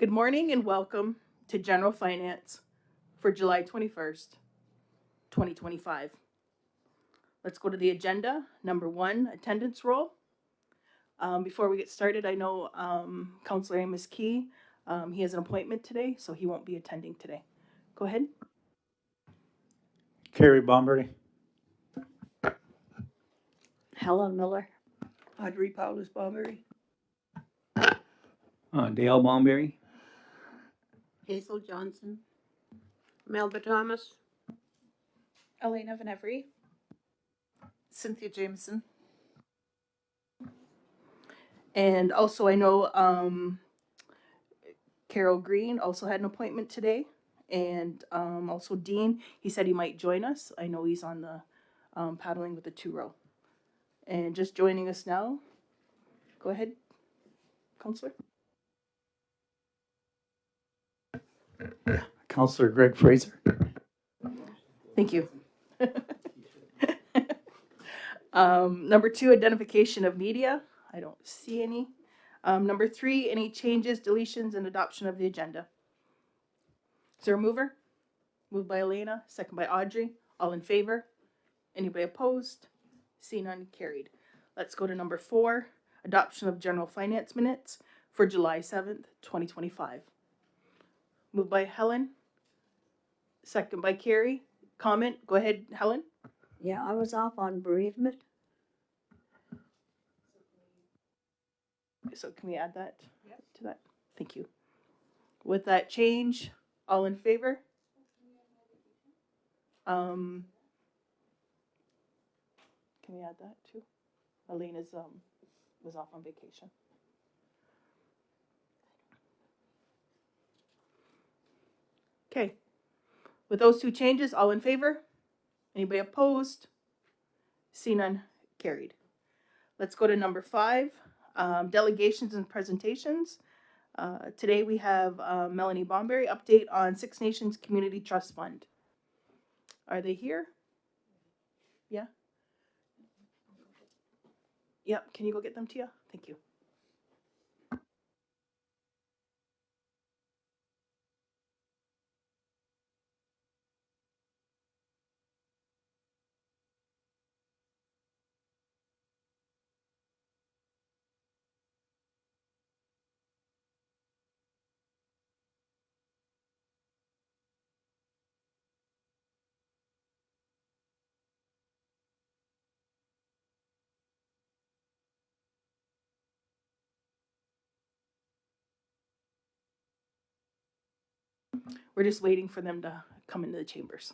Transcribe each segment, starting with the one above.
Good morning and welcome to General Finance for July 21st, 2025. Let's go to the agenda. Number 1, attendance roll. Before we get started, I know Councilor Amos Key, he has an appointment today, so he won't be attending today. Go ahead. Carrie Bomberry. Helen Miller. Audrey Paulus Bomberry. Dale Bomberry. Hazel Johnson. Melba Thomas. Elena Venevri. Cynthia Jameson. And also, I know Carol Green also had an appointment today. And also Dean, he said he might join us. I know he's on the paddling with the 2-row. And just joining us now, go ahead, Counselor. Councilor Greg Fraser. Thank you. Number 2, identification of media. I don't see any. Number 3, any changes, deletions, and adoption of the agenda. Is there a mover? Moved by Elena, second by Audrey. All in favor? Anybody opposed? See none, carried. Let's go to number 4, adoption of general finance minutes for July 7th, 2025. Moved by Helen, second by Carrie. Comment? Go ahead, Helen. Yeah, I was off on bereavement. So can we add that to that? Thank you. With that change, all in favor? Can we add that too? Elena's was off on vacation. Okay. With those 2 changes, all in favor? Anybody opposed? See none, carried. Let's go to number 5, delegations and presentations. Today we have Melanie Bomberry, update on Six Nations Community Trust Fund. Are they here? Yeah? Yep, can you go get them, Tia? Thank you. We're just waiting for them to come into the chambers.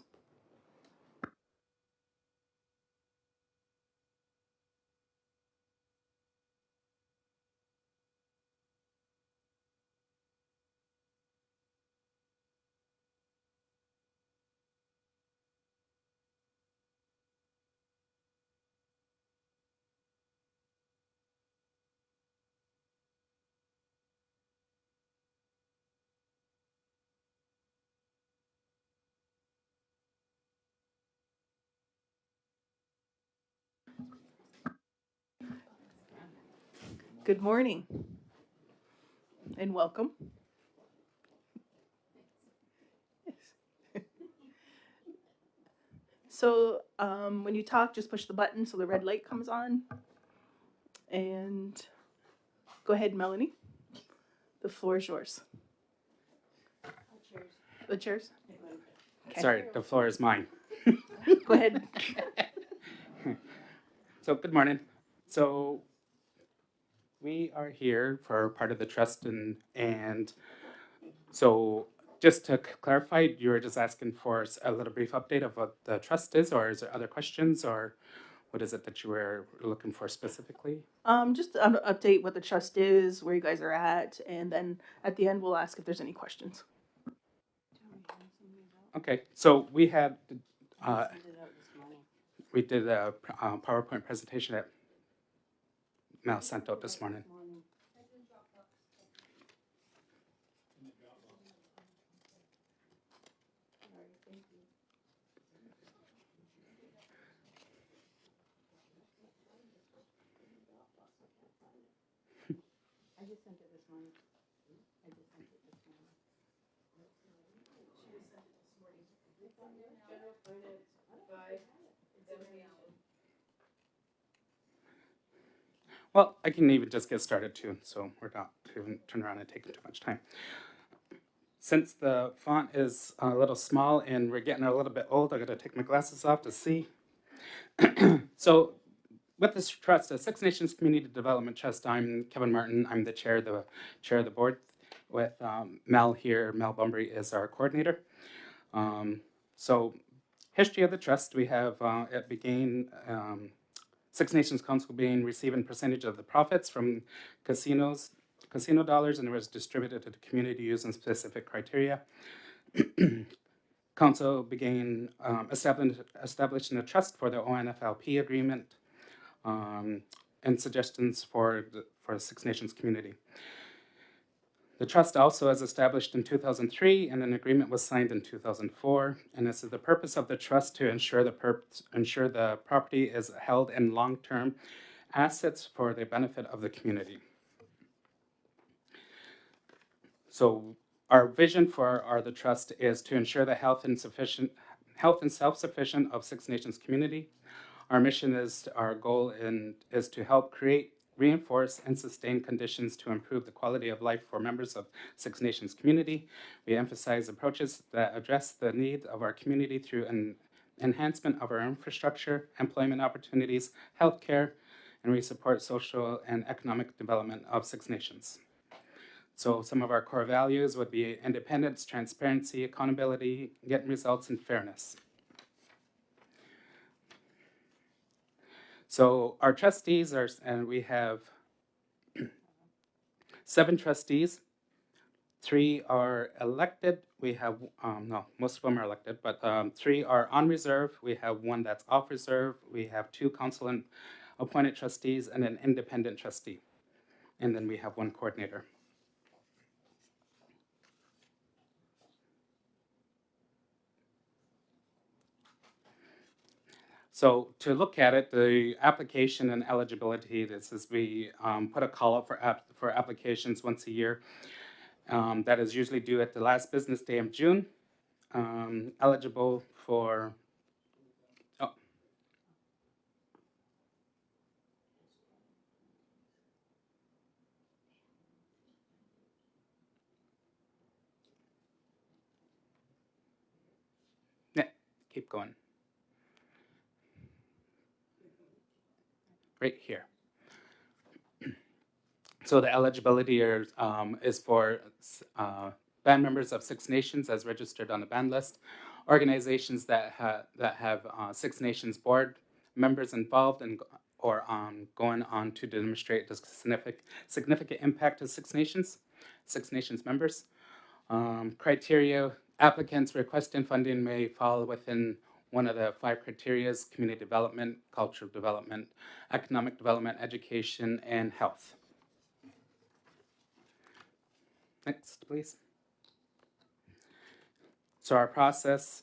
Good morning and welcome. So when you talk, just push the button so the red light comes on. And go ahead, Melanie. The floor is yours. The chairs? Okay. Sorry, the floor is mine. Go ahead. So good morning. So we are here for part of the trust and so just to clarify, you were just asking for a little brief update of what the trust is, or is there other questions, or what is it that you were looking for specifically? Just an update what the trust is, where you guys are at, and then at the end we'll ask if there's any questions. Okay, so we did a PowerPoint presentation that Mel sent out this morning. Well, I can even just get started too, so we're not even turn around and taking too much time. Since the font is a little small and we're getting a little bit old, I gotta take my glasses off to see. So with this trust, the Six Nations Community Development Trust, I'm Kevin Martin. I'm the chair of the board. With Mel here, Mel Bunbury is our coordinator. So history of the trust, we have it began Six Nations Council being receiving percentage of the profits from casino dollars, and it was distributed to the community using specific criteria. Council began establishing a trust for the ONFLP agreement and suggestions for the Six Nations community. The trust also was established in 2003, and an agreement was signed in 2004. And this is the purpose of the trust to ensure the property is held in long-term assets for the benefit of the community. So our vision for the trust is to ensure the health and self-sufficient of Six Nations community. Our mission our goal is to help create, reinforce, and sustain conditions to improve the quality of life for members of Six Nations community. We emphasize approaches that address the needs of our community through an enhancement of our infrastructure, employment opportunities, healthcare, and we support social and economic development of Six Nations. So some of our core values would be independence, transparency, accountability, getting results, and fairness. So our trustees and we have 7 trustees. 3 are elected. We have, no, most of them are elected, but 3 are on reserve. We have 1 that's off reserve. We have 2 council and appointed trustees and an independent trustee. And then we have 1 coordinator. So to look at it, the application and eligibility, this is we put a call out for applications once a year. That is usually due at the last business day of June. Eligible for, oh, yeah, keep going. Right here. So the eligibility is for band members of Six Nations as registered on the band list, organizations that have Six Nations board members involved and or going on to demonstrate the significant impact to Six Nations members. Criteria: applicants requesting funding may fall within one of the 5 criteria: community development, cultural development, economic development, education, and health. Next, please. So our process.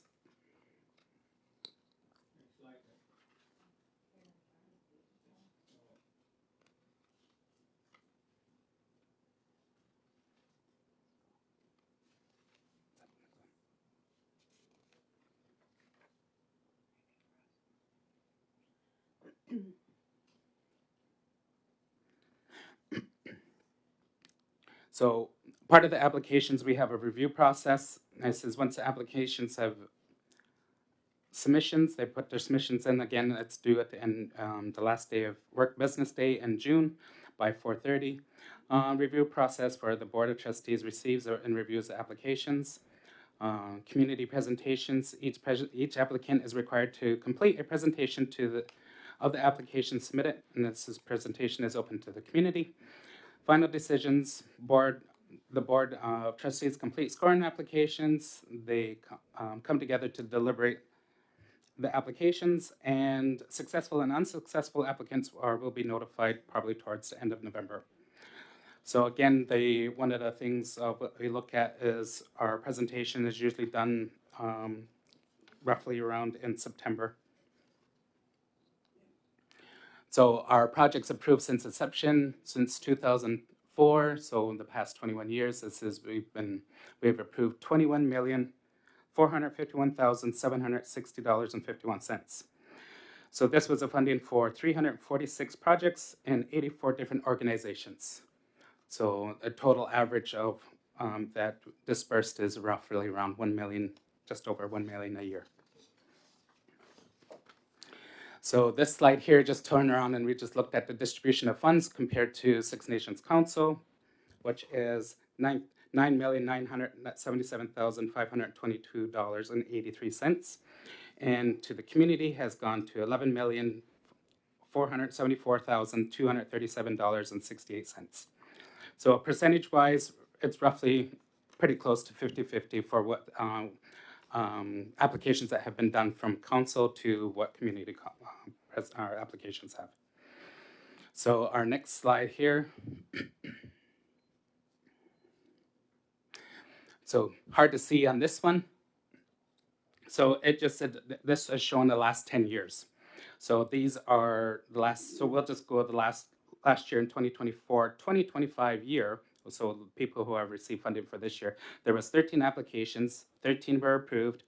So part of the applications, we have a review process. This is once the applications have submissions, they put their submissions in. Again, it's due at the end, the last day of work business day in June by 4:30. Review process for the Board of Trustees receives and reviews the applications. Community presentations. Each applicant is required to complete a presentation of the application submitted, and presentation is open to the community. Final decisions, the Board of Trustees complete scoring applications. They come together to deliberate the applications, and successful and unsuccessful applicants will be notified probably towards the end of November. So again, one of the things what we look at is our presentation is usually done roughly around in September. So our projects approved since inception, since 2004. So in the past 21 years, we've approved $451,760.51. So this was a funding for 346 projects and 84 different organizations. So a total average of that dispersed is roughly around 1 million, just over 1 million a year. So this slide here just turned around and we just looked at the distribution of funds compared to Six Nations Council, which is $9,977,522.83. And to the community has gone to $11,474,237.68. So percentage-wise, it's roughly pretty close to 50-50 for what applications that have been done from council to what community our applications have. So our next slide here. So hard to see on this one. So it just said this is showing the last 10 years. So these are the last, so we'll just go the last year in 2024, 2025 year. So people who have received funding for this year, there was 13 applications, 13 were approved.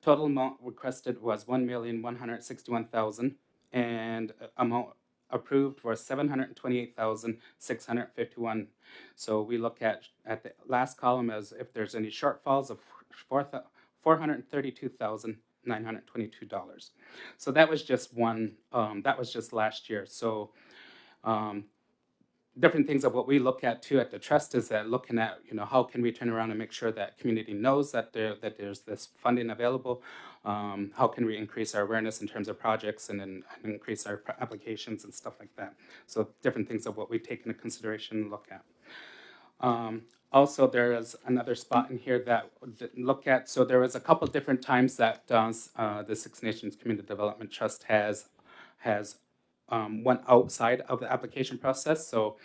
Total amount requested was $1,161,000 and amount approved was $728,651. So we look at the last column as if there's any shortfalls of $432,922. So that was just one. That was just last year. So different things of what we look at too at the trust is that looking at, how can we turn around and make sure that community knows that there's this funding available. How can we increase our awareness in terms of projects and increase our applications and stuff like that. So different things of what we take into consideration and look at. Also, there is another spot in here that look at, so there was a couple different times that the Six Nations Community Development Trust has went outside of the application process. So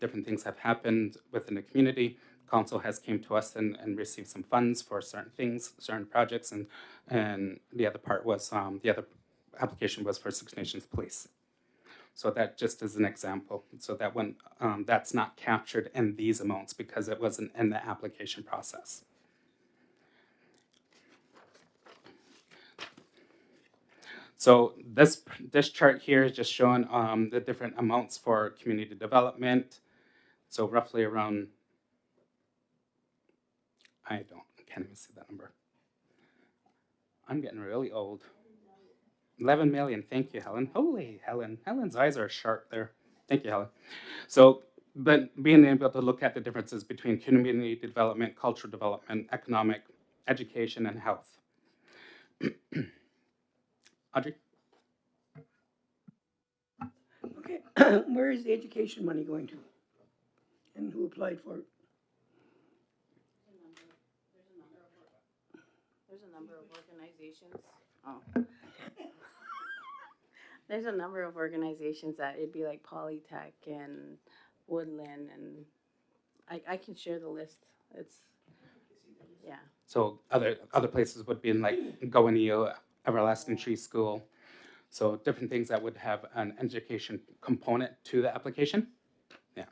different things have happened within the community. Council has came to us and received some funds for certain things, certain projects, and the other part was, the other application was for Six Nations Police. So that just is an example. So that one, that's not captured in these amounts because it wasn't in the application process. So this chart here is just showing the different amounts for community development. So roughly around, can't even see that number. I'm getting really old. 11 million, thank you, Helen. Holy Helen, Helen's eyes are sharp there. Thank you, Helen. So, but being able to look at the differences between community development, cultural development, economic, education, and health. Audrey? Okay, where is the education money going to? And who applied for it? There's a number of organizations. Oh. There's a number of organizations that it'd be like Polytech and Woodland, and I can share the list. It's, yeah. So other places would be in like Gowanio, Everlasting Tree School. So different things that would have an education component to the application. Yeah.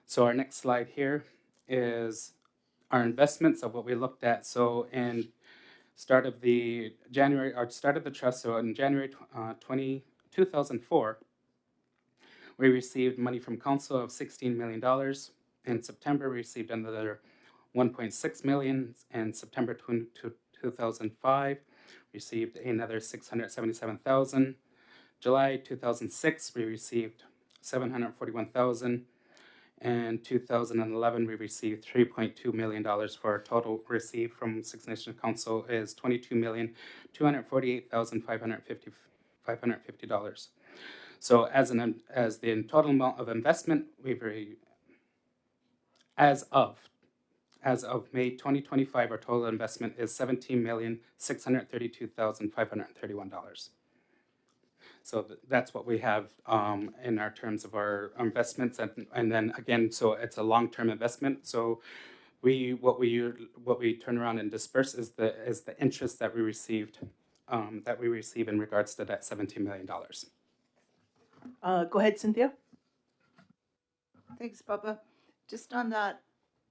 So our next slide here is our investments of what we looked at. So in start of the trust, so in January 2004, we received money from council of $16 million. In September, we received another $1.6 million. In September 2005, received another $677,000. July 2006, we received $741,000. In 2011, we received $3.2 million for a total received from Six Nations Council is $22,248,550. So as the total amount of investment, as of May 2025, our total investment is $17,632,531. So that's what we have in our terms of our investments, and then again, so it's a long-term investment. So what we turn around and disperse is the interest that we received that we receive in regards to that $17 million. Go ahead, Cynthia. Thanks, Bubba. Just on that,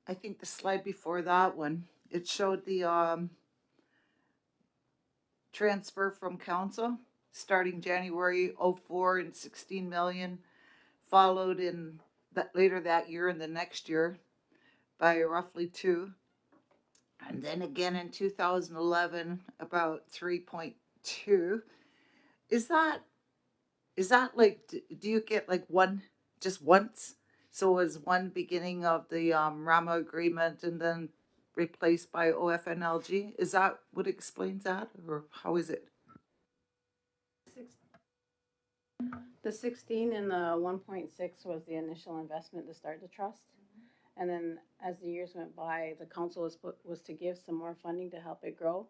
I think the slide before that one, it showed the transfer from council starting January '04 and 16 million, followed in that later that year and the next year by roughly 2, and then again in 2011 about 3.2. Is that like, do you get like one just once? So was one beginning of the Rama agreement and then replaced by OFNLG? Is that what explains that, or how is it? The 16 and the 1.6 was the initial investment to start the trust. And then as the years went by, the council was to give some more funding to help it grow.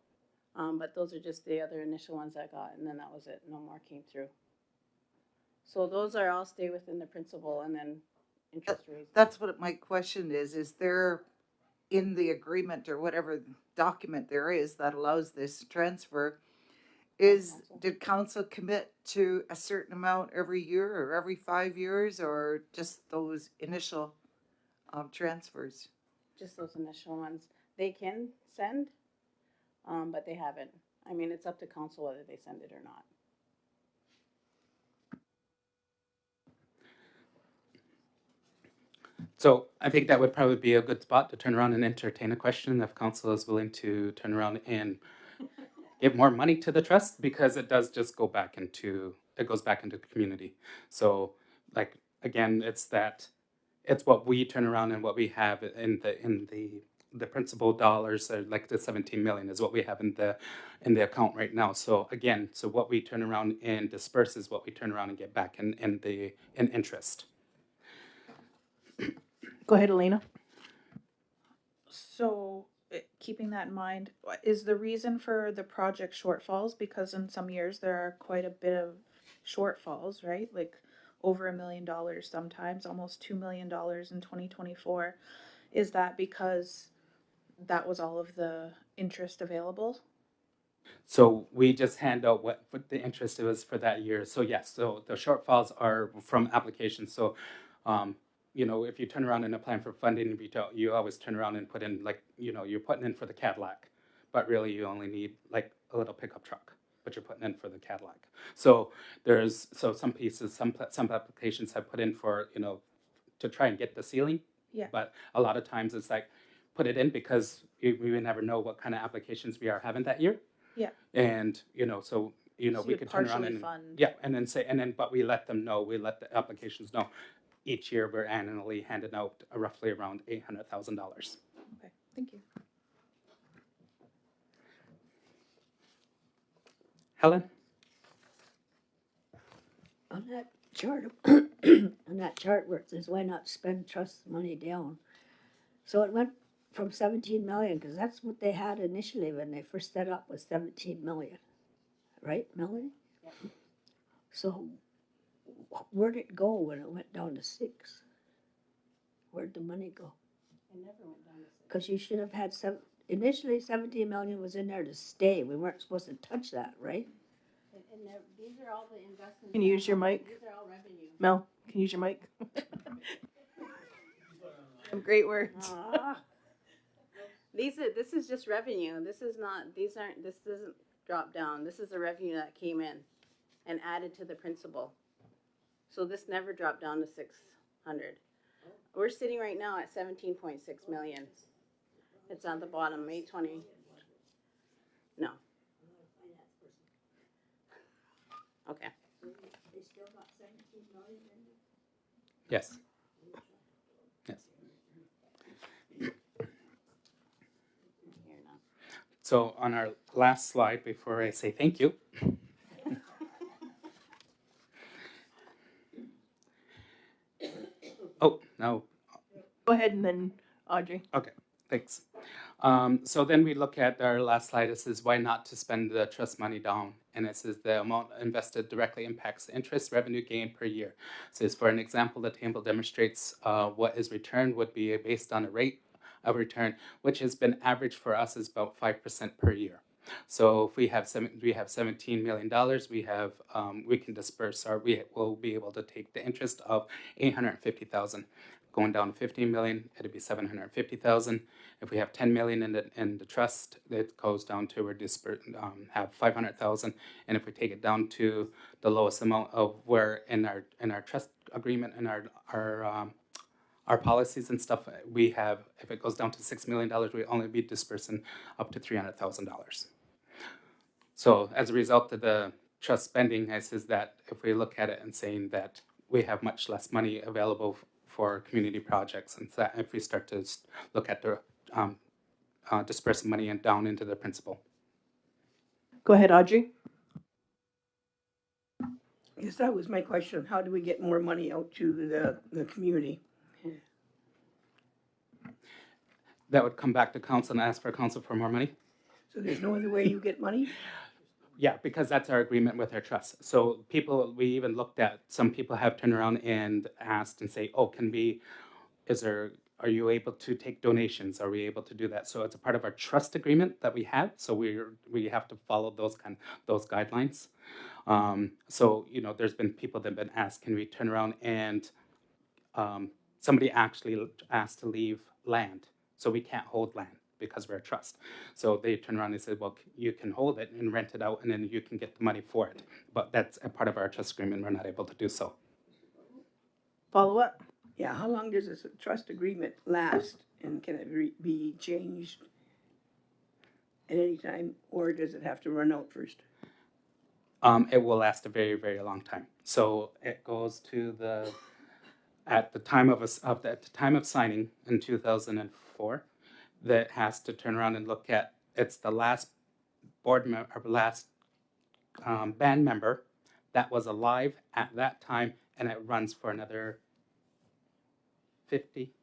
But those are just the other initial ones I got, and then that was it. No more came through. So those are all stay within the principal and then interest rates. That's what my question is. Is there in the agreement or whatever document there is that allows this transfer, did council commit to a certain amount every year or every 5 years, or just those initial transfers? Just those initial ones. They can send, but they haven't. I mean, it's up to council whether they send it or not. So I think that would probably be a good spot to turn around and entertain a question if council is willing to turn around and give more money to the trust, because it does just go back into, it goes back into the community. So like, again, it's what we turn around and what we have in the principal dollars, like the 17 million is what we have in the account right now. So again, so what we turn around and disperse is what we turn around and get back in interest. Go ahead, Elena. So, keeping that in mind, is the reason for the project shortfalls because in some years there are quite a bit of shortfalls, right? Like over $1 million sometimes, almost $2 million in 2024. Is that because that was all of the interest available? So we just hand out what the interest was for that year. So yes, so the shortfalls are from applications. So, if you turn around and apply for funding, you always turn around and put in, like, you're putting in for the Cadillac, but really you only need like a little pickup truck, but you're putting in for the Cadillac. So some pieces, some applications have put in for, to try and get the ceiling. Yeah. But a lot of times it's like, put it in because we never know what kind of applications we are having that year. Yeah. And, So we you'd could turn around partially and, fund. yeah, but we let them know, we let the applications know. Each year, we're annually handing out roughly around $800,000. Okay, thank you. Helen? On that chart, on that chart where it says why not spend trust money down. So it went from 17 million, because that's what they had initially when they first set up, was 17 million. Right, Melanie? Yep. So where'd it go when it went down to 6? Where'd the money go? It never went down to 6. Because you should have had initially 17 million was in there to stay. We weren't supposed to touch that, right? These are all the investments. Can you use your mic? These are all revenue. Mel, can you use your mic? Great words. This is just revenue. This doesn't drop down. This is the revenue that came in and added to the principal. So this never dropped down to 600. We're sitting right now at 17.6 million. It's on the bottom, May 20. No. Okay. Yes. Yes. Here now. So on our last slide, before I say thank you, oh, no. Go ahead and then Audrey. Okay, thanks. So then we look at our last slide. It says, why not to spend the trust money down? And it says the amount invested directly impacts the interest revenue gain per year. It says, for an example, the table demonstrates what is returned would be based on a rate of return, which has been averaged for us is about 5% per year. So if we have $17 million, we can disperse we will be able to take the interest of $850,000. going down to 15 million, it'd be 750,000. If we have 10 million in the trust, it goes down to have 500,000. And if we take it down to the lowest amount of where in our trust agreement and our policies and stuff, we have, if it goes down to $6 million, we only be dispersing up to $300,000. So as a result of the trust spending, I says that if we look at it and saying that we have much less money available for community projects, and that if we start to look at the dispersing money and down into the principal. Go ahead, Audrey. Yes, that was my question. How do we get more money out to the community? That would come back to council and ask for council for more money. So there's no other way you get money? Yeah, because that's our agreement with our trust. So people, we even looked at, some people have turned around and asked and say, oh, are you able to take donations? Are we able to do that? So it's a part of our trust agreement that we have. So we have to follow those guidelines. So, there's been people that have been asked, can we turn around and somebody actually asked to leave land. So we can't hold land because we're a trust. So they turn around and say, well, you can hold it and rent it out and then you can get the money for it. But that's a part of our trust agreement. We're not able to do so. Follow up. Yeah, how long does this trust agreement last? And can it be changed at any time, or does it have to run out first? It will last a very, very long time. So it goes to at the time of signing in 2004, that has to turn around and look at, it's the last board member, or last band member that was alive at that time, and it runs for another 50.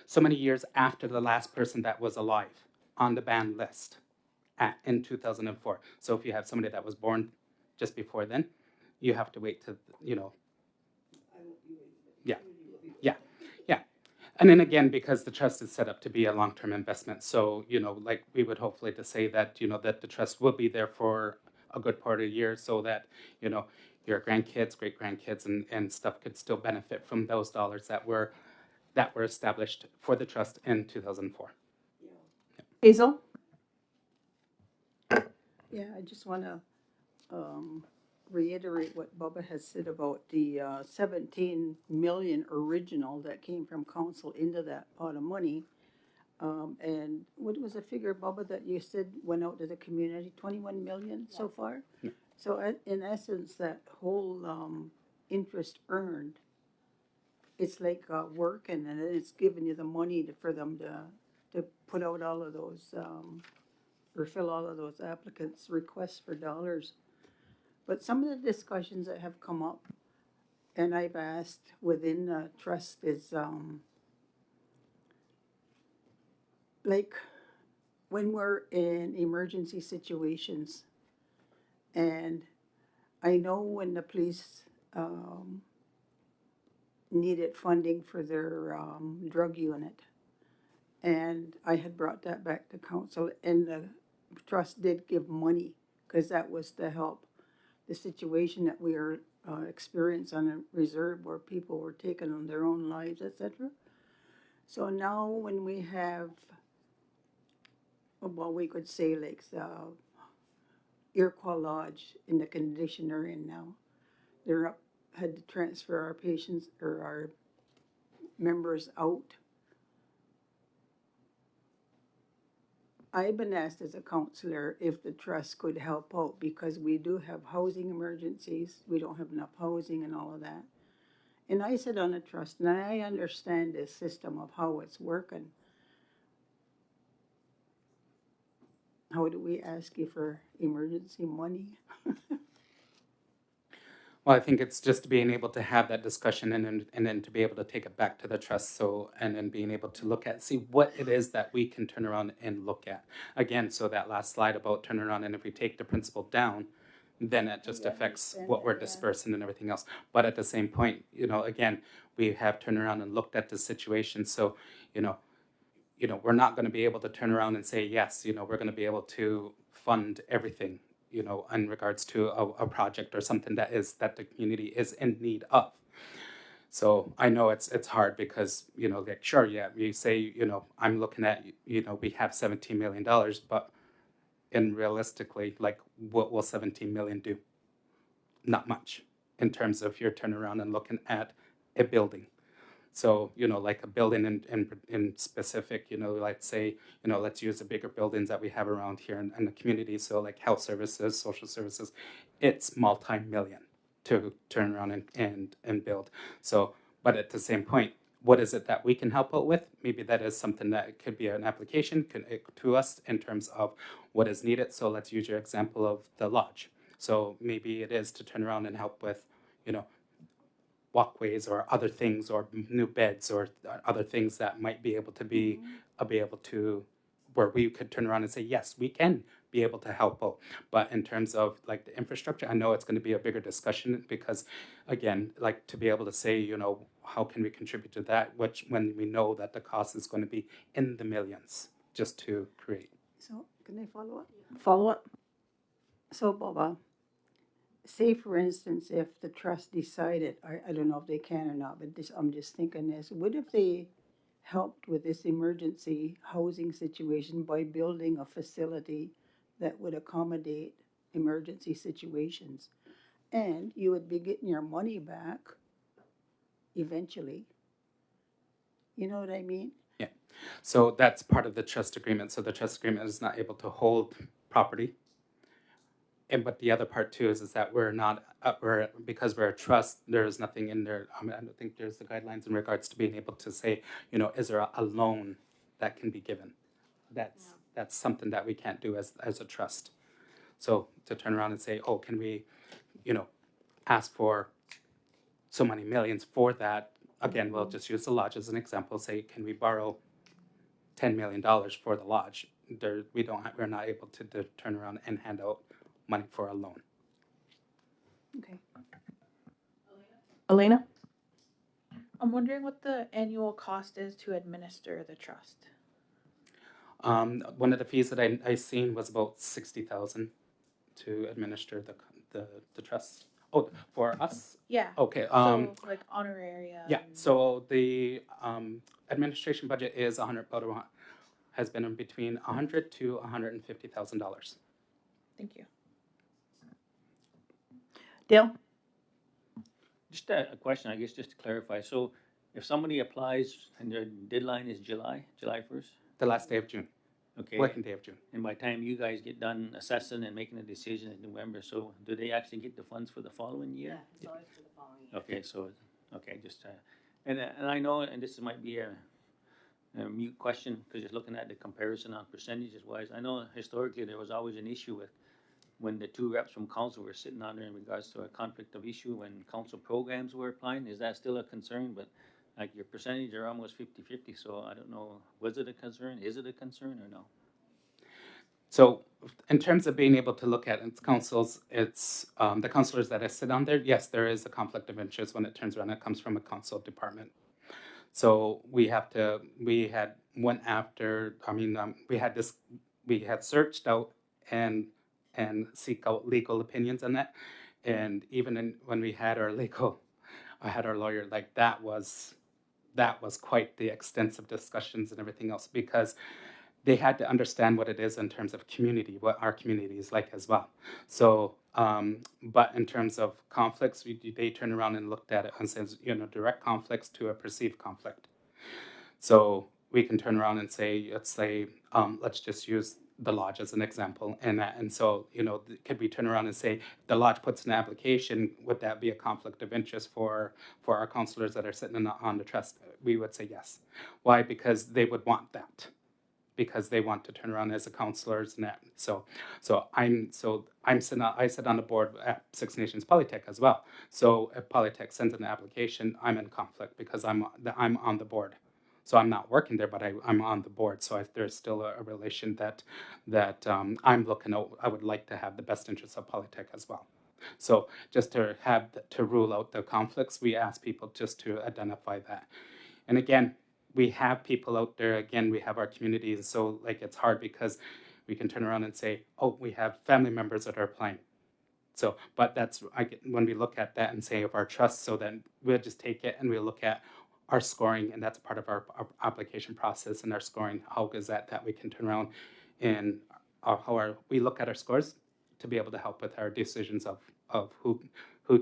So many years after the last person that was alive on the band list in 2004. So if you have somebody that was born just before then, you have to wait to, yeah. And then again, because the trust is set up to be a long-term investment, so, like we would hopefully to say that, that the trust will be there for a good part of the year, so that, your grandkids, great-grandkids, and stuff could still benefit from those dollars that were established for the trust in 2004. Hazel? Yeah, I just want to reiterate what Bubba has said about the 17 million original that came from council into that pot of money. And what was the figure, Bubba, that you said went out to the community? 21 million so far? Yeah. So in essence, that whole interest earned, it's like working, and it's giving you the money for them to put out all of those or fill all of those applicants' requests for dollars. But some of the discussions that have come up, and I've asked within the trust, is like when we're in emergency situations, and I know when the police needed funding for their drug unit, and I had brought that back to council, and the trust did give money because that was to help the situation that we are experiencing on a reserve where people were taking on their own lives, etc. So now when we have, well, we could say like the Iroquois Lodge in the condition they're in now, they're had to transfer our patients or our members out. I've been asked as a counselor if the trust could help out because we do have housing emergencies. We don't have enough housing and all of that. And I sit on a trust and I understand the system of how it's working. How do we ask you for emergency money? Well, I think it's just being able to have that discussion and then to be able to take it back to the trust. So, and then being able to see what it is that we can turn around and look at. Again, so that last slide about turning around, and if we take the principal down, then it just affects what we're dispersing and everything else. But at the same point, again, we have turned around and looked at the situation. So, we're not going to be able to turn around and say, yes, we're going to be able to fund everything, in regards to a project or something that the community is in need of. So I know it's hard because, like, sure, yeah, we say, I'm looking at, we have $17 million, but in realistically, like, what will 17 million do? Not much in terms of your turnaround and looking at a building. So, like a building in specific, let's say, let's use the bigger buildings that we have around here in the community. So like health services, social services, it's multi-million to turn around and build. So, but at the same point, what is it that we can help out with? Maybe that is something that could be an application to us in terms of what is needed. So let's use your example of the lodge. So maybe it is to turn around and help with, you know, walkways or other things or new beds or other things that might be able to be able to where we could turn around and say yes, we can be able to help out. But in terms of like the infrastructure, I know it's going to be a bigger discussion because again, like to be able to say, how can we contribute to that, which when we know that the cost is going to be in the millions just to create. So, can I follow up? Follow up? So, Baba, say for instance, if the trust decided, I don't know if they can or not, but I'm just thinking this, what if they helped with this emergency housing situation by building a facility that would accommodate emergency situations? And you would be getting your money back eventually. You know what I mean? Yeah. So that's part of the trust agreement. So the trust agreement is not able to hold property. And but the other part too is that we're not because we're a trust. There is nothing in there. I mean, I don't think there's the guidelines in regards to being able to say, is there a loan that can be given? That's something that we can't do as a trust. So to turn around and say, oh, can we, ask for so many millions for that? Again, we'll just use the lodge as an example. Say, can we borrow $10 million for the lodge? We're not able to turn around and hand out money for a loan. Okay. Elena? I'm wondering what the annual cost is to administer the trust. One of the fees that I seen was about 60,000 to administer the trust. Oh, for us? Yeah. Okay. So like honoraria. Yeah. and- So the administration budget is has been in between $100,000 to $150,000. Thank you. Dale? Just a question, I guess, just to clarify. So if somebody applies and their deadline is July 1st, The last day of June, okay? working day of June. And by the time you guys get done assessing and making a decision in November, so do they actually get the funds for the following year? it's always for the following year. Okay, so, okay, just, and I know, and this might be a mute question, because just looking at the comparison on percentages wise, I know historically there was always an issue with when the two reps from council were sitting on there in regards to a conflict of issue when council programs were applying. Is that still a concern? But like your percentage are almost 50-50, so I don't know, was it a concern? Is it a concern or no? So in terms of being able to look at its councils, it's the councilors that I sit on there. Yes, there is a conflict of interest when it turns around. It comes from a council department. So we had went after. I mean, we had searched out and seek out legal opinions on that, and even when we had our I had our lawyer. Like that was quite the extensive discussions and everything else because they had to understand what it is in terms of community, what our community is like as well. So, but in terms of conflicts, they turned around and looked at it and says, direct conflicts to a perceived conflict. So we can turn around and say, let's just use the lodge as an example, and so could we turn around and say, if the lodge puts an application, would that be a conflict of interest for our councilors that are sitting on the trust? We would say yes. Why? Because they would want that. Because they want to turn around as a councilors and that. I sit on the board at Six Nations Polytech as well. So if Polytech sends an application, I'm in conflict because I'm on the board. So I'm not working there, but I'm on the board. So there's still a relation that I'm looking at. I would like to have the best interests of Polytech as well. So just to rule out the conflicts, we ask people just to identify that. And again, we have people out there. Again, we have our communities. So like it's hard because we can turn around and say, oh, we have family members that are applying. So, but that's, when we look at that and say of our trust, so then we'll just take it and we look at our scoring, and that's part of our application process and our scoring. How good is that we can turn around and we look at our scores to be able to help with our decisions of who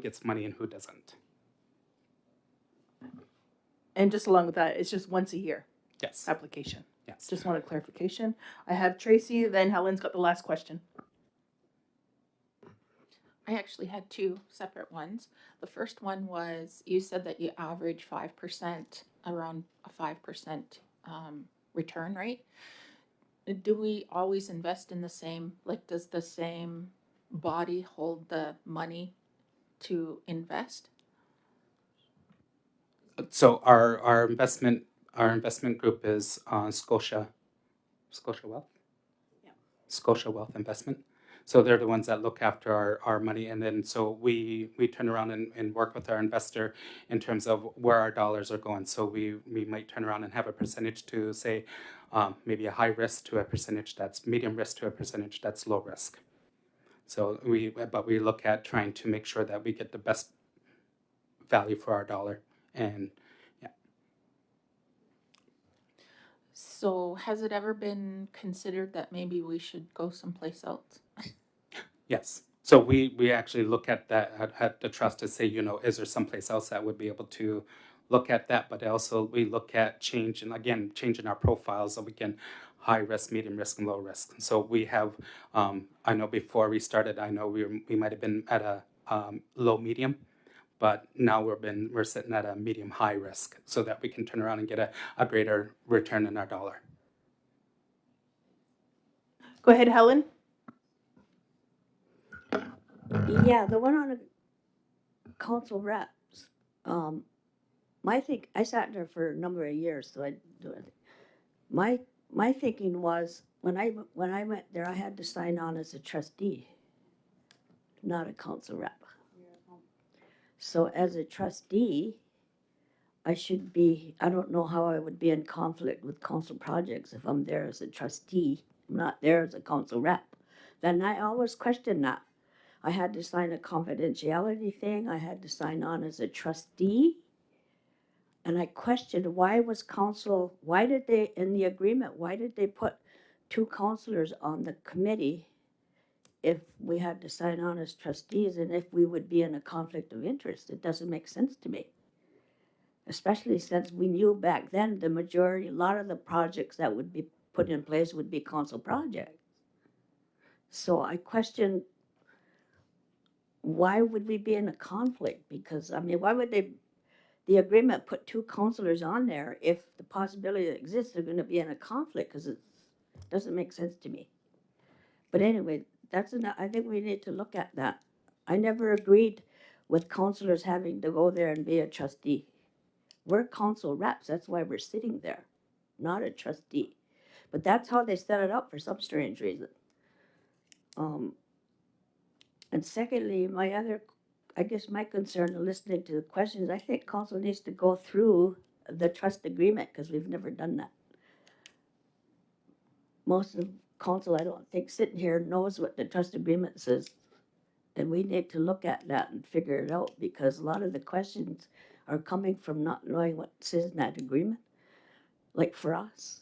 gets money and who doesn't. And just along with that, it's just once a year Yes. application. Yes. Just wanted clarification. I have Tracy, then Helen's got the last question. I actually had two separate ones. The first one was you said that you average 5%, around a 5% return rate. Do we always invest in the same, like, does the same body hold the money to invest? So our investment group is Scotia Wealth. Yeah. Scotia Wealth Investment. So they're the ones that look after our money, and then so we turn around and work with our investor in terms of where our dollars are going. So we might turn around and have a percentage to say maybe a high risk to a percentage that's medium risk to a percentage that's low risk. So we look at trying to make sure that we get the best value for our dollar. And yeah. So has it ever been considered that maybe we should go someplace else? Yes. So we actually look at that at the trust to say, is there someplace else that would be able to look at that? But also we look at changing our profiles so we can high risk, medium risk, and low risk. So we have, I know before we started, I know we might have been at a low medium, but now we're sitting at a medium high risk so that we can turn around and get a greater return in our dollar. Go ahead, Helen. Yeah, the one on the council reps. I sat there for a number of years, so I do it. My thinking was when I went there, I had to sign on as a trustee, not a council rep. So as a trustee, I should be. I don't know how I would be in conflict with council projects if I'm there as a trustee. I'm not there as a council rep. Then I always question that. I had to sign a confidentiality thing. I had to sign on as a trustee. And I questioned why did they, in the agreement, why did they put two counselors on the committee if we had to sign on as trustees and if we would be in a conflict of interest? It doesn't make sense to me. Especially since we knew back then a lot of the projects that would be put in place would be council projects. So I questioned why would we be in a conflict? Because, why would the agreement put two counselors on there if the possibility that exists they're going to be in a conflict? Because it doesn't make sense to me. But anyway, I think we need to look at that. I never agreed with counselors having to go there and be a trustee. We're council reps. That's why we're sitting there, not a trustee. But that's how they set it up for some strange reason. And secondly, my concern in listening to the questions, I think council needs to go through the trust agreement because we've never done that. Most of council, I don't think, sitting here knows what the trust agreement says. And we need to look at that and figure it out because a lot of the questions are coming from not knowing what says in that agreement, like for us.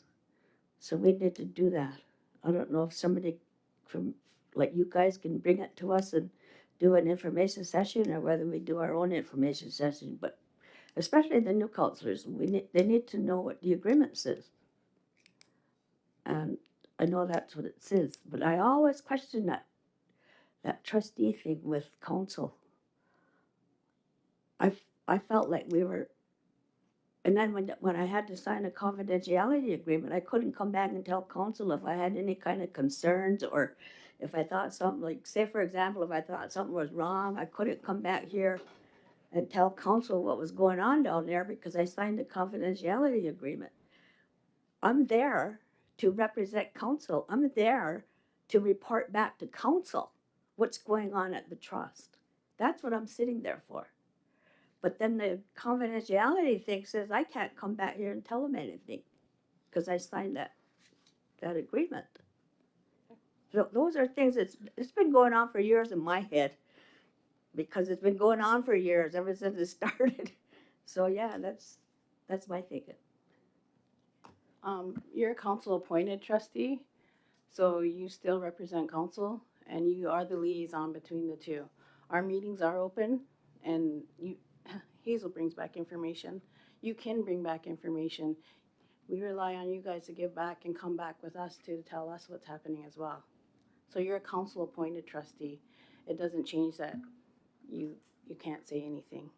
So we need to do that. I don't know if somebody from, like you guys, can bring it to us and do an information session or whether we do our own information session. But especially the new counselors, they need to know what the agreement says. And I know that's what it says, but I always question that trustee thing with council. I felt like we were, and then when I had to sign a confidentiality agreement, I couldn't come back and tell council if I had any kind of concerns or if I thought something, like say for example, if I thought something was wrong, I couldn't come back here and tell council what was going on down there because I signed a confidentiality agreement. I'm there to represent council. I'm there to report back to council what's going on at the trust. That's what I'm sitting there for. But then the confidentiality thing says I can't come back here and tell them anything because I signed that agreement. So those are things it's been going on for years in my head. because it's been going on for years, ever since it started. So yeah, that's my thinking. You're a council appointed trustee, so you still represent council and you are the liaison between the two. Our meetings are open and you, Hazel brings back information. You can bring back information. We rely on you guys to give back and come back with us to tell us what's happening as well. So you're a council appointed trustee. It doesn't change that you, you can't say anything.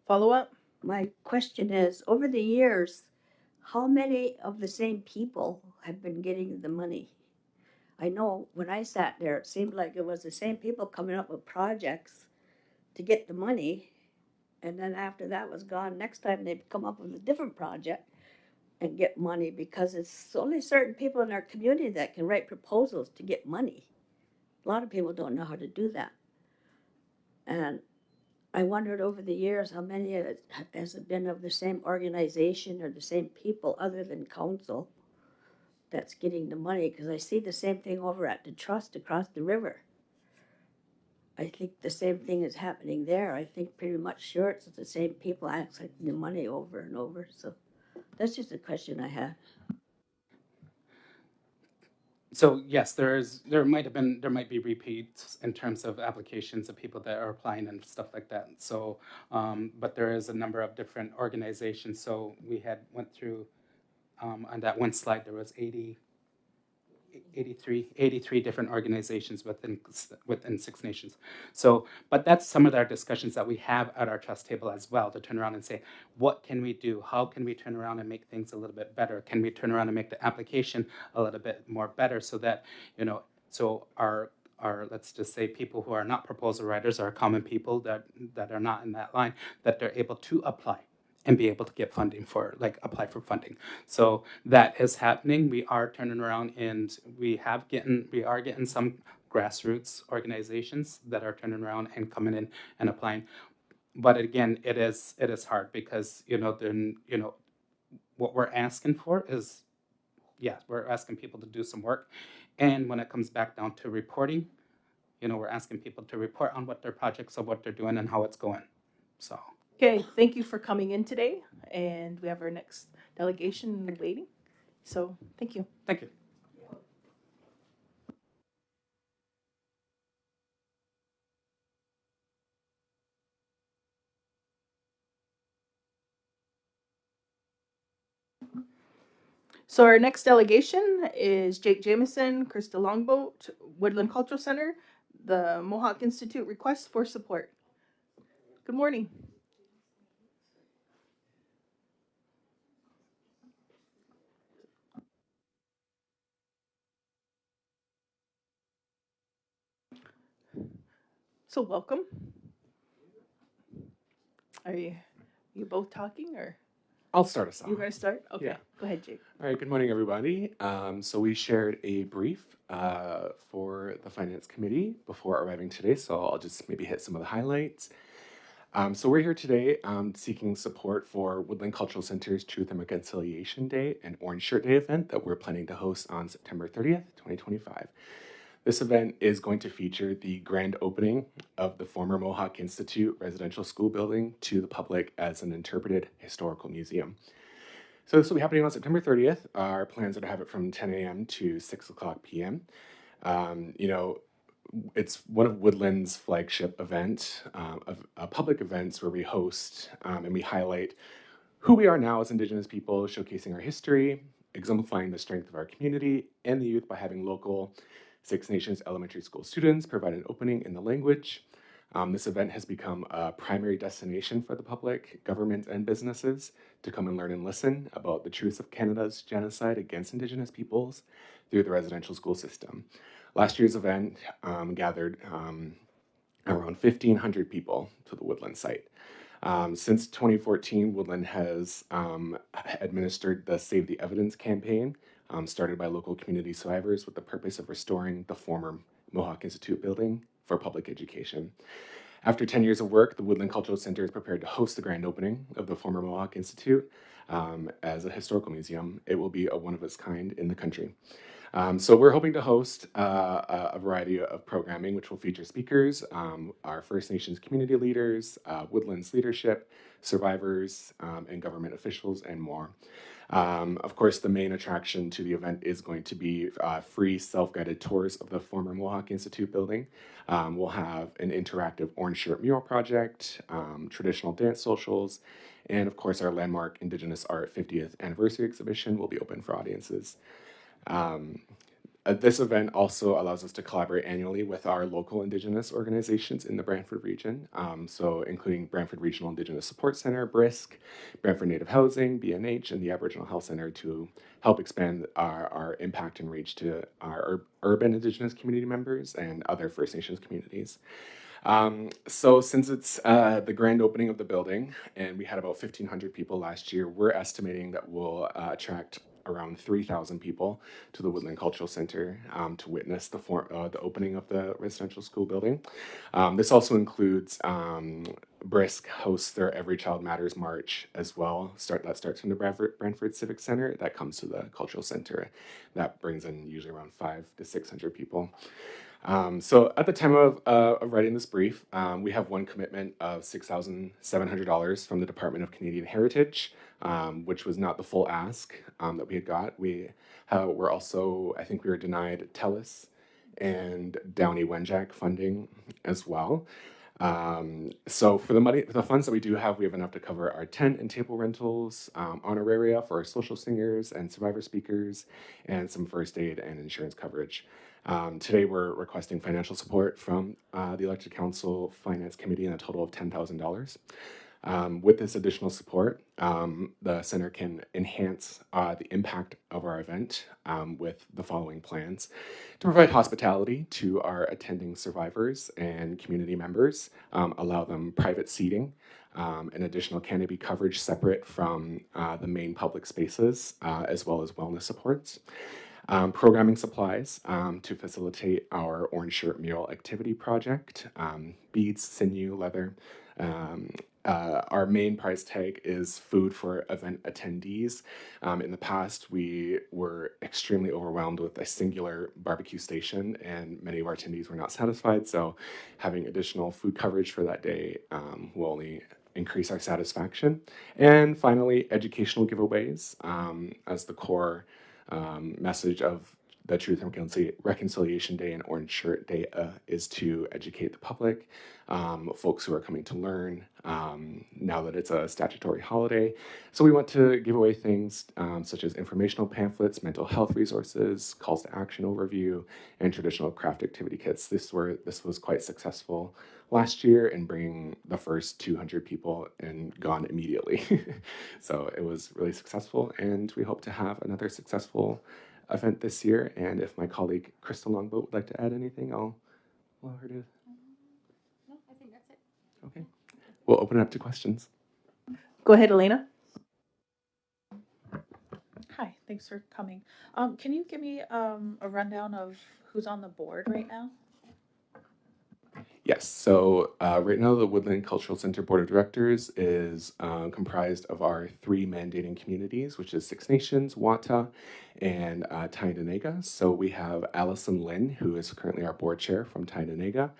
Follow up? My question is, over the years, how many of the same people have been getting the money? I know when I sat there, it seemed like it was the same people coming up with projects to get the money. And then after that was gone, next time they'd come up with a different project and get money, because it's only certain people in our community that can write proposals to get money. A lot of people don't know how to do that. And I wondered over the years how many of it has it been of the same organization or the same people other than council that's getting the money, because I see the same thing over at the trust across the river. I think the same thing is happening there. I think pretty much sure it's the same people accessing the money over and over. So that's just a question I had. So yes, there might be repeats in terms of applications of people that are applying and stuff like that. So, but there is a number of different organizations. So we had went through on that one slide. There was 83 different organizations within Six Nations. So, but that's some of our discussions that we have at our trust table as well, to turn around and say, what can we do? How can we turn around and make things a little bit better? Can we turn around and make the application a little bit more better, so that, so our let's just say people who are not proposal writers, are common people that are not in that line, that they're able to apply and be able to get funding for, like, apply for funding. So that is happening. We are turning around, and we are getting some grassroots organizations that are turning around and coming in and applying. But again, it is hard, because then what we're asking for is, yes, we're asking people to do some work, and when it comes back down to reporting, we're asking people to report on what their projects are, what they're doing, and how it's going. So. Okay, thank you for coming in today, and we have our next delegation waiting. So, thank you. Thank you. So our next delegation is Jake Jameson, Krista Longboat, Woodland Cultural Center, the Mohawk Institute request for support. Good morning. So welcome. Are you both talking, or I'll start us off. you guys start? Okay, Yeah. Go ahead, Jake. All right, good morning, everybody. So we shared a brief for the Finance Committee before arriving today, so I'll just maybe hit some of the highlights. So we're here today seeking support for Woodland Cultural Center's Truth and Reconciliation Day and Orange Shirt Day event that we're planning to host on September 30th, 2025. This event is going to feature the grand opening of the former Mohawk Institute residential school building to the public as an interpreted historical museum. So this will be happening on September 30th. Our plans are to have it from 10 a.m. to 6 o'clock p.m. It's one of Woodland's flagship events, of public events where we host and we highlight who we are now as Indigenous people, showcasing our history, exemplifying the strength of our community and the youth by having local Six Nations elementary school students provide an opening in the language. This event has become a primary destination for the public, government, and businesses to come and learn and listen about the truth of Canada's genocide against Indigenous peoples through the residential school system. Last year's event gathered around 1,500 people to the Woodland site. Since 2014, Woodland has administered the Save the Evidence campaign, started by local community survivors with the purpose of restoring the former Mohawk Institute building for public education. After 10 years of work, the Woodland Cultural Center is prepared to host the grand opening of the former Mohawk Institute. as a historical museum. It will be a one of its kind in the country. So we're hoping to host a variety of programming, which will feature speakers, our First Nations community leaders, Woodlands leadership, survivors, and government officials, and more. Of course, the main attraction to the event is going to be free self-guided tours of the former Mohawk Institute building. We'll have an interactive orange shirt mural project, traditional dance socials, and of course, our landmark Indigenous Art 50th anniversary exhibition will be open for audiences. Um, this event also allows us to collaborate annually with our local Indigenous organizations in the Brantford region, so including Brantford Regional Indigenous Support Center, BRISC, Brantford Native Housing, BNH, and the Aboriginal Health Center to help expand our impact and reach to our urban Indigenous community members and other First Nations communities. So since it's the grand opening of the building, and we had about 1,500 people last year, we're estimating that we'll attract around 3,000 people to the Woodland Cultural Center to witness the opening of the residential school building. This also includes BRISC hosts their Every Child Matters March as well. That starts from the Brantford Civic Center. That comes to the Cultural Center. That brings in usually around 500 to 600 people. So at the time of writing this brief, we have one commitment of $6,700 from the Department of Canadian Heritage, which was not the full ask that we had got. We're also, I think we were denied TELUS and Downey Wenjack funding as well. So for the funds that we do have, we have enough to cover our tent and table rentals, honoraria for our social singers and survivor speakers, and some first aid and insurance coverage. Today, we're requesting financial support from the Elected Council Finance Committee in a total of $10,000. With this additional support, the center can enhance the impact of our event with the following plans: to provide hospitality to our attending survivors and community members, allow them private seating, and additional canopy coverage separate from the main public spaces, as well as wellness supports. Programming supplies to facilitate our Orange Shirt Mural activity project, beads, sinew, leather. Our main price tag is food for event attendees. In the past, we were extremely overwhelmed with a singular barbecue station, and many of our attendees were not satisfied. So, having additional food coverage for that day will only increase our satisfaction. And finally, educational giveaways as the core message of the Truth and Reconciliation Day and Orange Shirt Day is to educate the public, folks who are coming to learn now that it's a statutory holiday. So we want to give away things such as informational pamphlets, mental health resources, calls to action overview, and traditional craft activity kits. This was quite successful last year in bringing the first 200 people and gone immediately. So it was really successful, and we hope to have another successful event this year. And if my colleague Crystal Longboat would like to add anything, I'll allow her to. No, I think that's it. Okay. We'll open it up to questions. Go ahead, Elena. Hi, thanks for coming. Can you give me a rundown of who's on the board right now? Yes, so right now the Woodland Cultural Center Board of Directors is comprised of our three mandating communities, which is Six Nations, Wata, and Tyendinaga. So we have Allison Lynn, who is currently our board chair from Tyendinaga.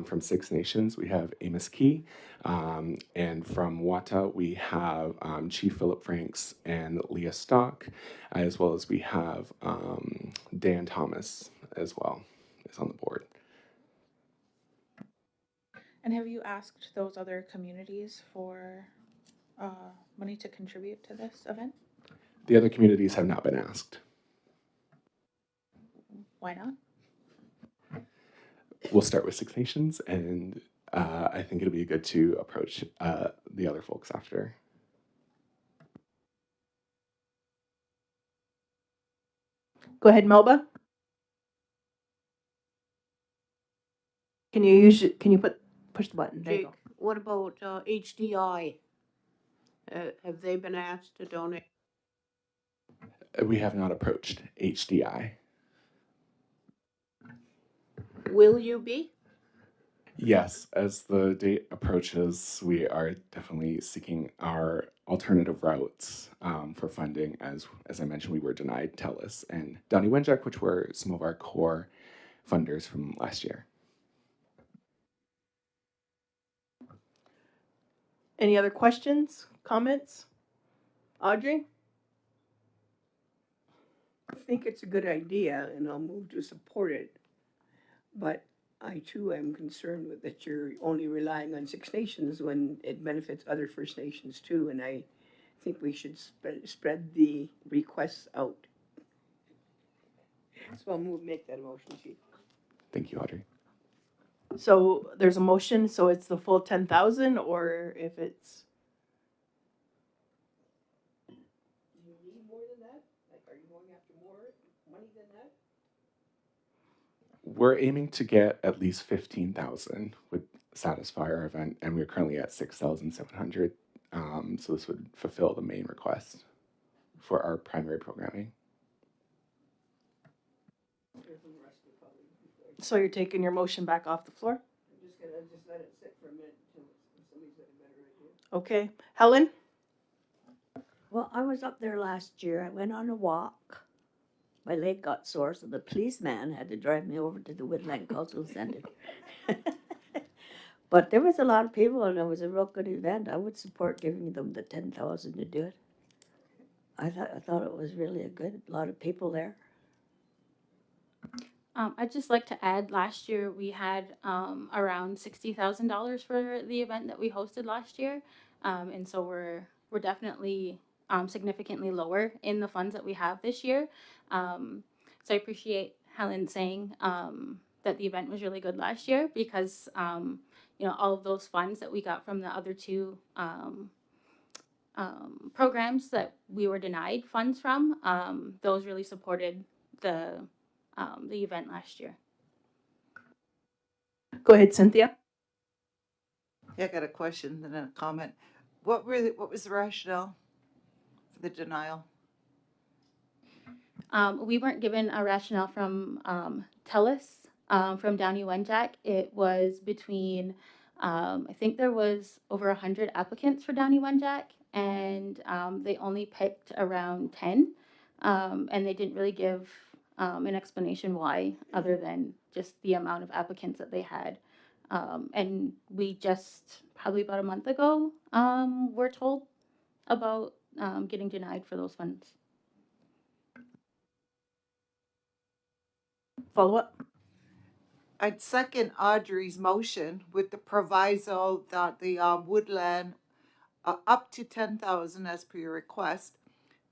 From Six Nations, we have Amos Key. And from Wata, we have Chief Philip Franks and Leah Stock, as well as we have Dan Thomas as well is on the board. And have you asked those other communities for money to contribute to this event? The other communities have not been asked. Why not? We'll start with Six Nations, and I think it'll be good to approach the other folks after. Go ahead, Melba. Can you push the button? There you Jake, go. what about HDI? Have they been asked to donate? We have not approached HDI. Will you be? Yes, as the date approaches, we are definitely seeking our alternative routes for funding. As I mentioned, we were denied TELUS and Downey Wenjack, which were some of our core funders from last year. Any other questions, comments? Audrey? I think it's a good idea and I'll move to support it. But I too am concerned with that you're only relying on Six Nations when it benefits other First Nations too. And I think we should spread the requests out. So I'll make that a motion, Chief. Thank you, Audrey. So there's a motion, so it's the full 10,000, or if it's, Do you need more than that? Like, are you going after more money than that? We're aiming to get at least 15,000 would satisfy our event, and we're currently at 6,700. So this would fulfill the main request for our primary programming. so you're taking your motion back off the floor? I'm just gonna let it sit for a minute until somebody's got a better idea. Okay. Helen? Well, I was up there last year. I went on a walk. My leg got sore, so the policeman had to drive me over to the Woodland Cultural Center. But there was a lot of people, and it was a real good event. I would support giving them the 10,000 to do it. I thought it was really a lot of people there. I'd just like to add, last year we had around $60,000 for the event that we hosted last year, and so we're definitely significantly lower in the funds that we have this year. So I appreciate Helen saying that the event was really good last year, because all of those funds that we got from the other two programs that we were denied funds from, those really supported the event last year. Go ahead, Cynthia. Yeah, I got a question and then a comment. What was the rationale for the denial? We weren't given a rationale from TELUS, from Downey Wenjack. It was between, I think there was over 100 applicants for Downey Wenjack, and they only picked around 10, and they didn't really give an explanation why, other than just the amount of applicants that they had. And we just, probably about a month ago, were told about getting denied for those funds. Follow up? I'd second Audrey's motion with the proviso that the Woodland, up to 10,000 as per your request,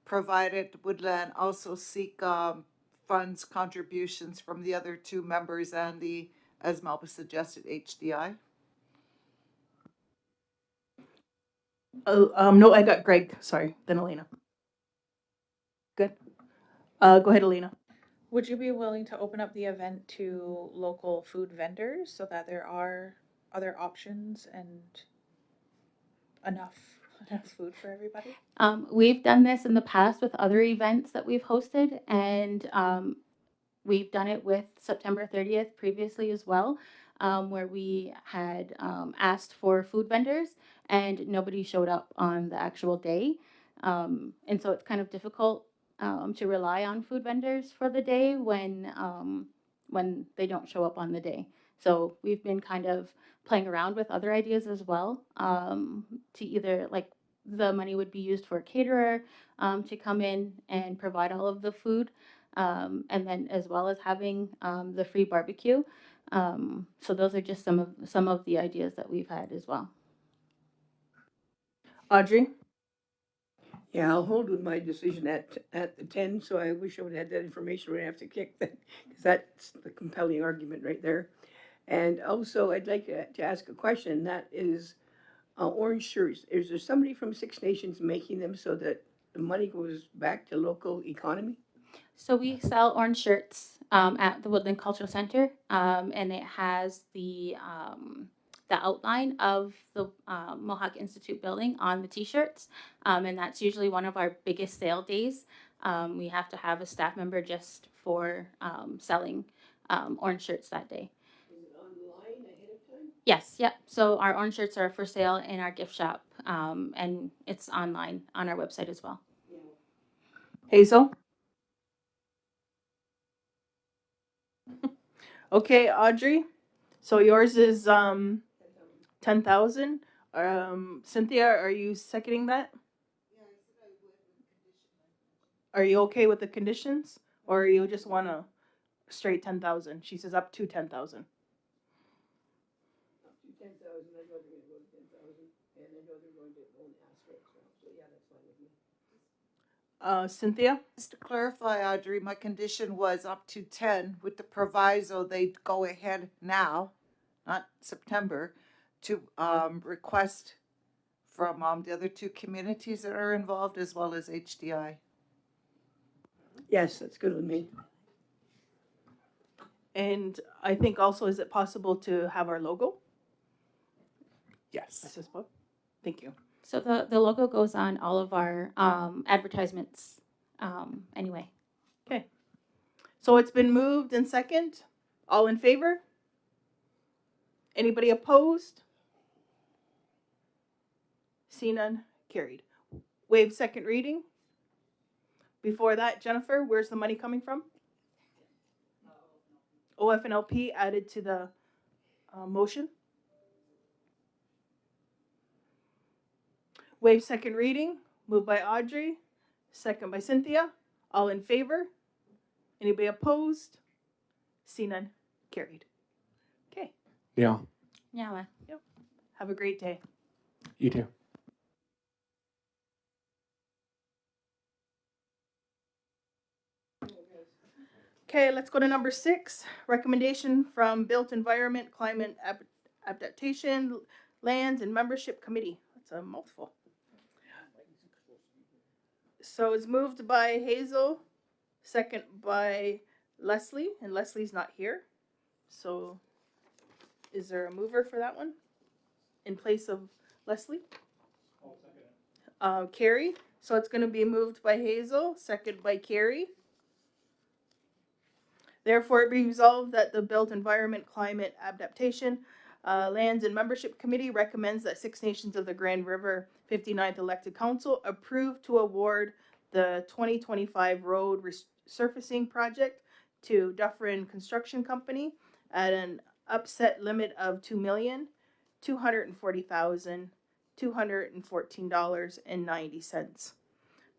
provided Woodland also seek funds contributions from the other two members and the, as Melba suggested, HDI. No, I got Greg. Sorry, then Elena. Good. Go ahead, Elena. Would you be willing to open up the event to local food vendors so that there are other options and enough food for everybody? We've done this in the past with other events that we've hosted, and we've done it with September 30th previously as well, where we had asked for food vendors and nobody showed up on the actual day. And so it's kind of difficult to rely on food vendors for the day when they don't show up on the day. So we've been kind of playing around with other ideas as well, to either, like, the money would be used for a caterer to come in and provide all of the food, and then as well as having the free barbecue. So those are just some of the ideas that we've had as well. Audrey? Yeah, I'll hold with my decision at the 10, so I wish I would have had that information right after kick that, because that's the compelling argument right there. And also, I'd like to ask a question, that is orange shirts. Is there somebody from Six Nations making them so that the money goes back to local economy? So we sell orange shirts at the Woodland Cultural Center, and it has the outline of the Mohawk Institute building on the T-shirts, and that's usually one of our biggest sale days. We have to have a staff member just for selling orange shirts that day. Is it online ahead of time? Yes, yep. So our orange shirts are for sale in our gift shop, and it's online on our website as well. Hazel? Okay, Audrey. So yours is 10,000. Cynthia, are you seconding that? Are you okay with the conditions, or you just want to straight 10,000? She says up to 10,000. 10,000, I know they're gonna go to 10,000, and I know they're going to own asphalt, so yeah, that's fine with me. Cynthia? Just to clarify, Audrey, my condition was up to 10 with the proviso they'd go ahead now, not September, to request from the other two communities that are involved as well as HDI. Yes, that's good with me. And I think also, is it possible to have our logo? Yes. Thank you. So the logo goes on all of our advertisements anyway. Okay. So it's been moved and second. All in favor? Anybody opposed? See none, carried. Waive second reading. Before that, Jennifer, where's the money coming from? OFNLP added to the motion. Waive second reading. Moved by Audrey, second by Cynthia. All in favor? Anybody opposed? See none, carried. Okay. Yeah. Yeah. Have a great day. You too. Okay, let's go to number 6. Recommendation from Built Environment, Climate Adaptation, Lands and Membership Committee. That's a mouthful. So it's moved by Hazel, second by Leslie, and Leslie's not here. So is there a mover for that one in place of Leslie? Carrie. So it's going to be moved by Hazel, second by Carrie. Therefore, it be resolved that the Built Environment, Climate Adaptation, Lands and Membership Committee recommends that Six Nations of the Grand River 59th Elected Council approve to award the 2025 road resurfacing project to Dufferin Construction Company at an upset limit of $2,240,214.90.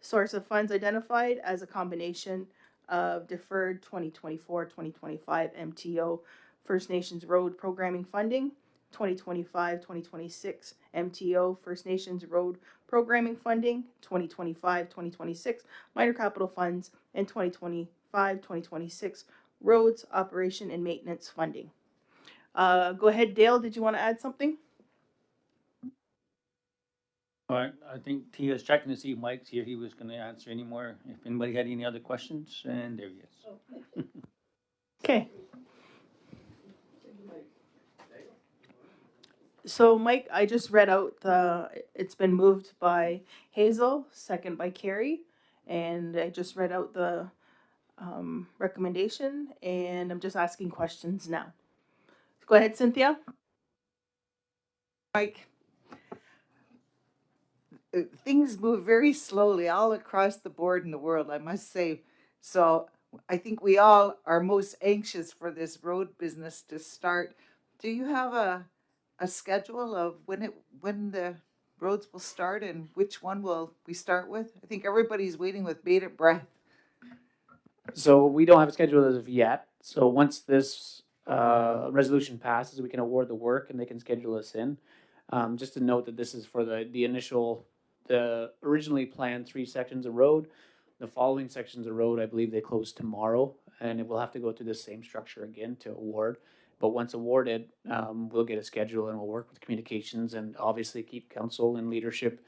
Source of funds identified as a combination of deferred 2024-2025 MTO First Nations Road Programming Funding, 2025-2026 MTO First Nations Road Programming Funding, 2025-2026 Minor Capital Funds, and 2025-2026 Roads Operation and Maintenance Funding. Go ahead, Dale. Did you want to add something? All right, I think Tia's checking to see if Mike's here. He was gonna answer any more, if anybody had any other questions, and there he is. Okay. So, Mike, I just read out it's been moved by Hazel, second by Carrie, and I just read out the recommendation, and I'm just asking questions now. Go ahead, Cynthia. Mike, things move very slowly all across the board in the world, I must say. So I think we all are most anxious for this road business to start. Do you have a schedule of when the roads will start and which one will we start with? I think everybody's waiting with bated breath. So we don't have a schedule as of yet. So once this resolution passes, we can award the work and they can schedule us in. Just to note that this is for the originally planned 3 sections of road. The following sections of road, I believe they close tomorrow, and it will have to go through the same structure again to award. But once awarded, we'll get a schedule and we'll work with communications and obviously keep council and leadership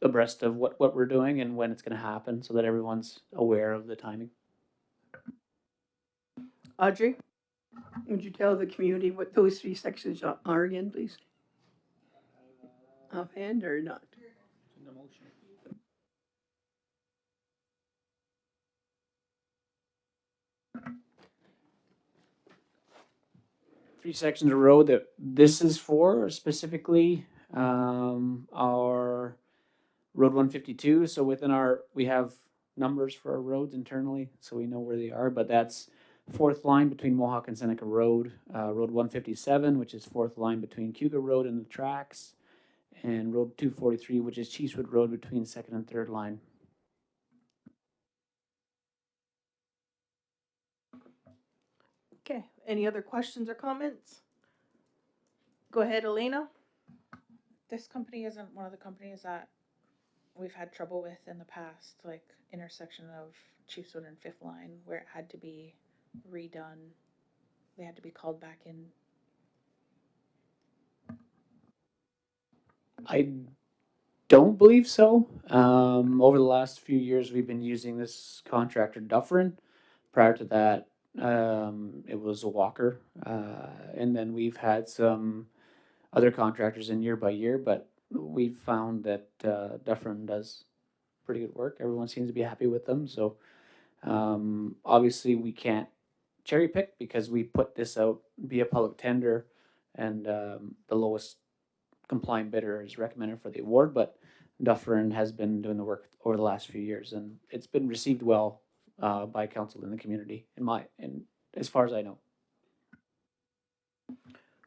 abreast of what we're doing and when it's going to happen so that everyone's aware of the timing. Audrey. Would you tell the community what those 3 sections are again, please? Offhand or not? In the motion. 3 sections of road that this is for specifically, are Road 152. So within we have numbers for our roads internally, so we know where they are. But that's fourth line between Mohawk and Seneca Road, Road 157, which is fourth line between Cuga Road and the tracks, and Road 243, which is Chiefswood Road between second and third line. Okay, any other questions or comments? Go ahead, Elena. This company isn't one of the companies that we've had trouble with in the past, like intersection of Chiefswood and Fifth Line, where it had to be redone. They had to be called back in. I don't believe so. Over the last few years, we've been using this contractor Dufferin. Prior to that, it was a Walker, and then we've had some other contractors in year by year. But we've found that Dufferin does pretty good work. Everyone seems to be happy with them. So obviously, we can't cherry pick because we put this out via public tender, and the lowest compliant bidder is recommended for the award. But Dufferin has been doing the work over the last few years, and it's been received well by council in the community, and as far as I know.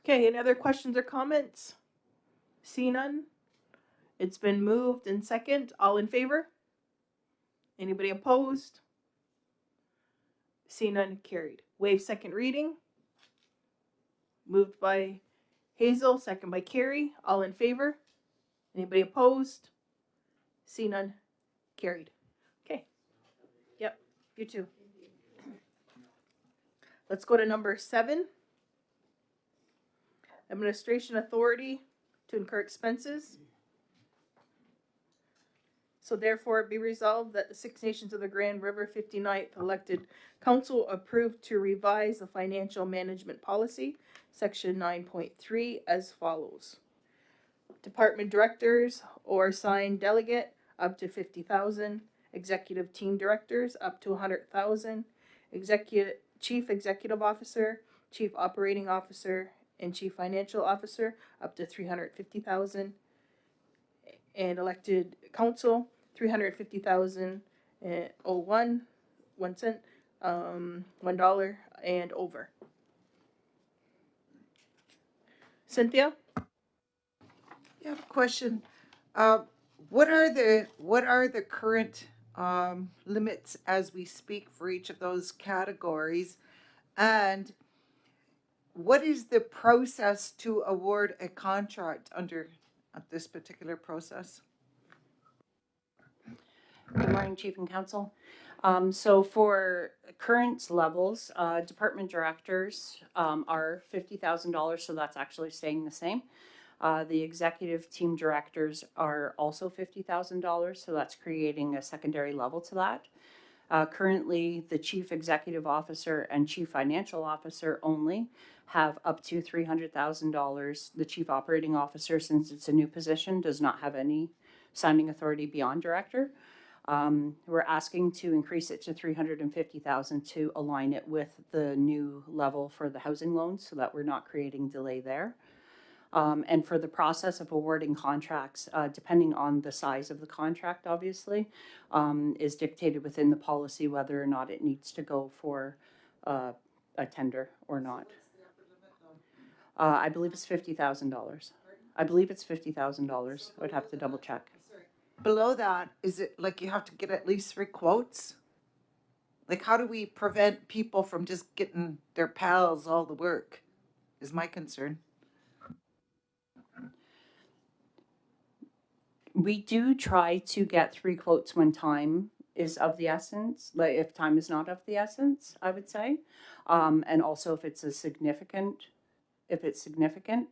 Okay, any other questions or comments? See none? It's been moved and second. All in favor? Anybody opposed? See none, carried. Waive second reading. Moved by Hazel, second by Carrie. All in favor? Anybody opposed? See none, carried. Okay. Yep, you too. Let's go to number 7. Administration authority to incur expenses. So therefore be resolved that the Six Nations of the Grand River 59th elected council approved to revise the financial management policy, section 9.3, as follows. Department directors or assigned delegate up to 50,000, executive team directors up to 100,000, chief executive officer, chief operating officer, and chief financial officer up to 350,000, and elected council 350,000 1 cent, $1 and over. Cynthia? I have a question. Uh, what are the current limits as we speak for each of those categories, and what is the process to award a contract under this particular process? Good morning, Chief and Council. So for current levels, department directors are $50,000, so that's actually staying the same. The executive team directors are also $50,000, so that's creating a secondary level to that. Currently, the chief executive officer and chief financial officer only have up to $300,000. The chief operating officer, since it's a new position, does not have any signing authority beyond director. We're asking to increase it to 350,000 to align it with the new level for the housing loans, so that we're not creating delay there. And for the process of awarding contracts, depending on the size of the contract, obviously, is dictated within the policy whether or not it needs to go for a tender or not. I believe it's $50,000. I believe it's $50,000. I would have to double check. Below that, is it like you have to get at least 3 quotes? Like, how do we prevent people from just getting their pals all the work, is my concern. We do try to get 3 quotes when time is of the essence, like if time is not of the essence, I would say. And also if it's significant,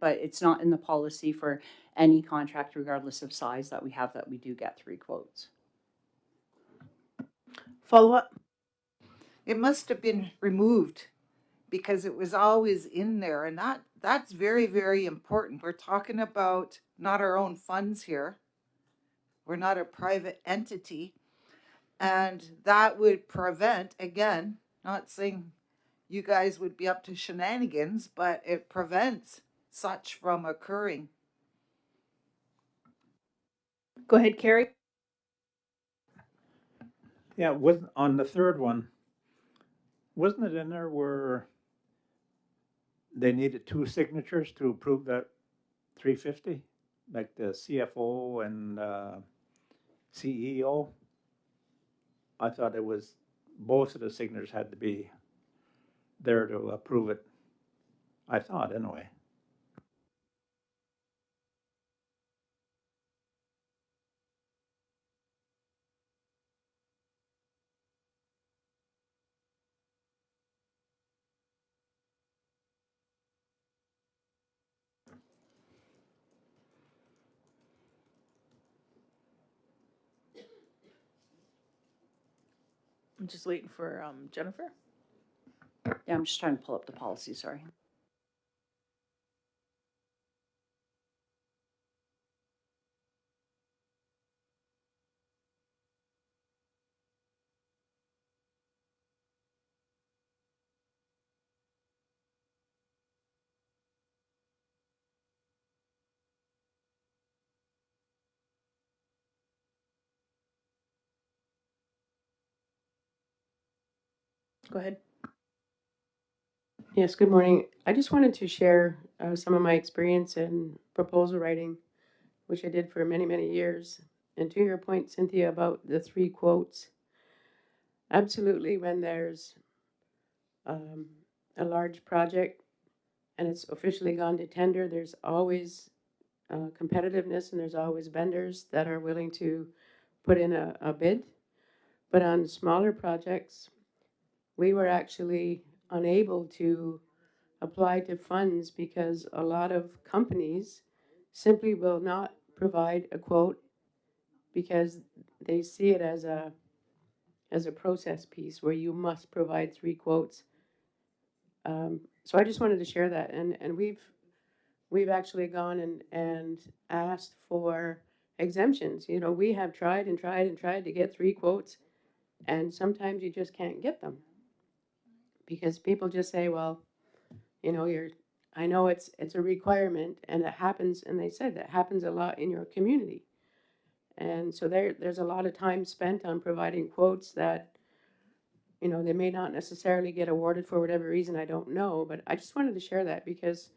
but it's not in the policy for any contract, regardless of size that we do get 3 quotes. Follow up? It must have been removed because it was always in there, and that's very, very important. We're talking about not our own funds here. We're not a private entity, and that would prevent, again, not saying you guys would be up to shenanigans, but it prevents such from occurring. Go ahead, Carrie. Yeah, with on the third one, wasn't it in there where they needed two signatures to approve that 350, like the CFO and CEO? I thought it was both of the signatures had to be there to approve it. I thought anyway. I'm just waiting for Jennifer. Yeah, I'm just trying to pull up the policy, sorry. Go ahead. Yes, good morning. I just wanted to share some of my experience in proposal writing, which I did for many, many years. And to your point, Cynthia, about the 3 quotes, absolutely, when there's um, a large project and it's officially gone to tender, there's always competitiveness and there's always vendors that are willing to put in a bid. But on smaller projects, we were actually unable to apply to funds because a lot of companies simply will not provide a quote because they see it as a process piece where you must provide 3 quotes. So I just wanted to share that, and we've actually gone and asked for exemptions. You know, we have tried and tried and tried to get 3 quotes, and sometimes you just can't get them because people just say, well, you know, I know it's a requirement and it happens, and they said that happens a lot in your community. And so there's a lot of time spent on providing quotes that, you know, they may not necessarily get awarded for whatever reason, I don't know, but I just wanted to share that because,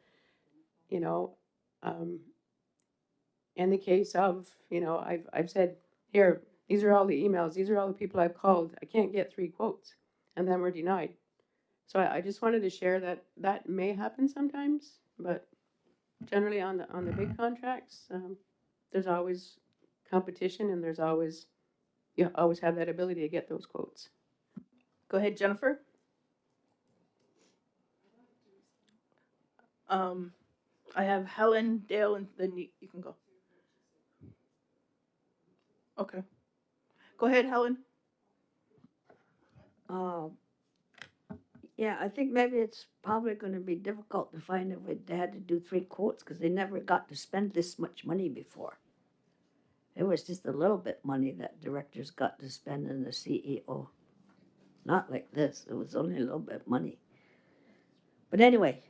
you know, um, in the case of, you know, I've said, here, these are all the emails, these are all the people I've called, I can't get 3 quotes, and then we're denied. So I just wanted to share that that may happen sometimes, but generally on the big contracts, there's always competition and there's always, you always have that ability to get those quotes. Go ahead, Jennifer. Um, I have Helen, Dale, and then you can go. Okay. Go ahead, Helen. Uh, yeah, I think maybe it's probably gonna be difficult to find if they had to do 3 quotes, cause they never got to spend this much money before. It was just a little bit money that directors got to spend in the CEO. Not like this, it was only a little bit money. But anyway,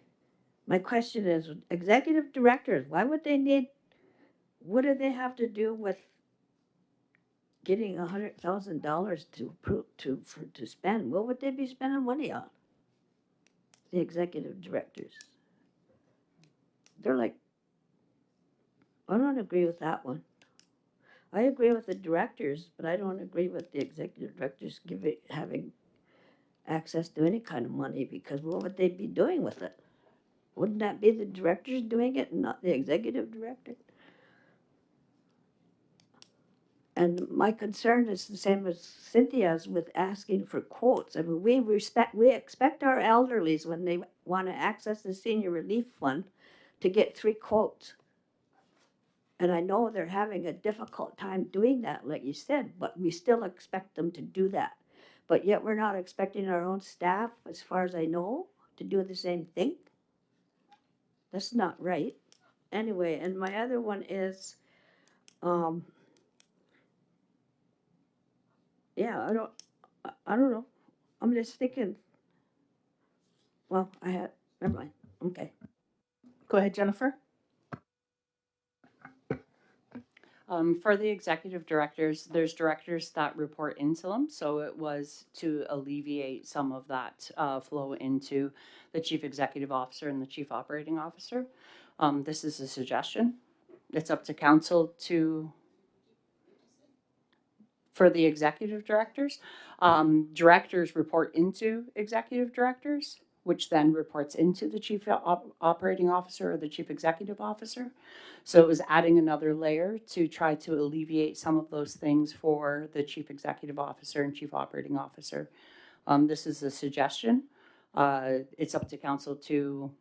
my question is, executive directors, why would they need, what do they have to do with getting $100,000 to spend? What would they be spending money on? The executive directors. They're like, I don't agree with that one. I agree with the directors, but I don't agree with the executive directors having access to any kind of money, because what would they be doing with it? Wouldn't that be the directors doing it and not the executive director? And my concern is the same as Cynthia's with asking for quotes. I mean, we expect our elderlies, when they want to access the senior relief fund, to get 3 quotes. And I know they're having a difficult time doing that, like you said, but we still expect them to do that. But yet we're not expecting our own staff, as far as I know, to do the same thing. That's not right. Anyway, and my other one is, um, yeah, I don't know. I'm just thinking, Well, I had, never mind, okay. Go ahead, Jennifer. For the executive directors, there's directors that report into them, so it was to alleviate some of that flow into the chief executive officer and the chief operating officer. This is a suggestion. It's up to council to, for the executive directors. Directors report into executive directors, which then reports into the chief operating officer or the chief executive officer. So it was adding another layer to try to alleviate some of those things for the chief executive officer and chief operating officer. This is a suggestion. It's up to council to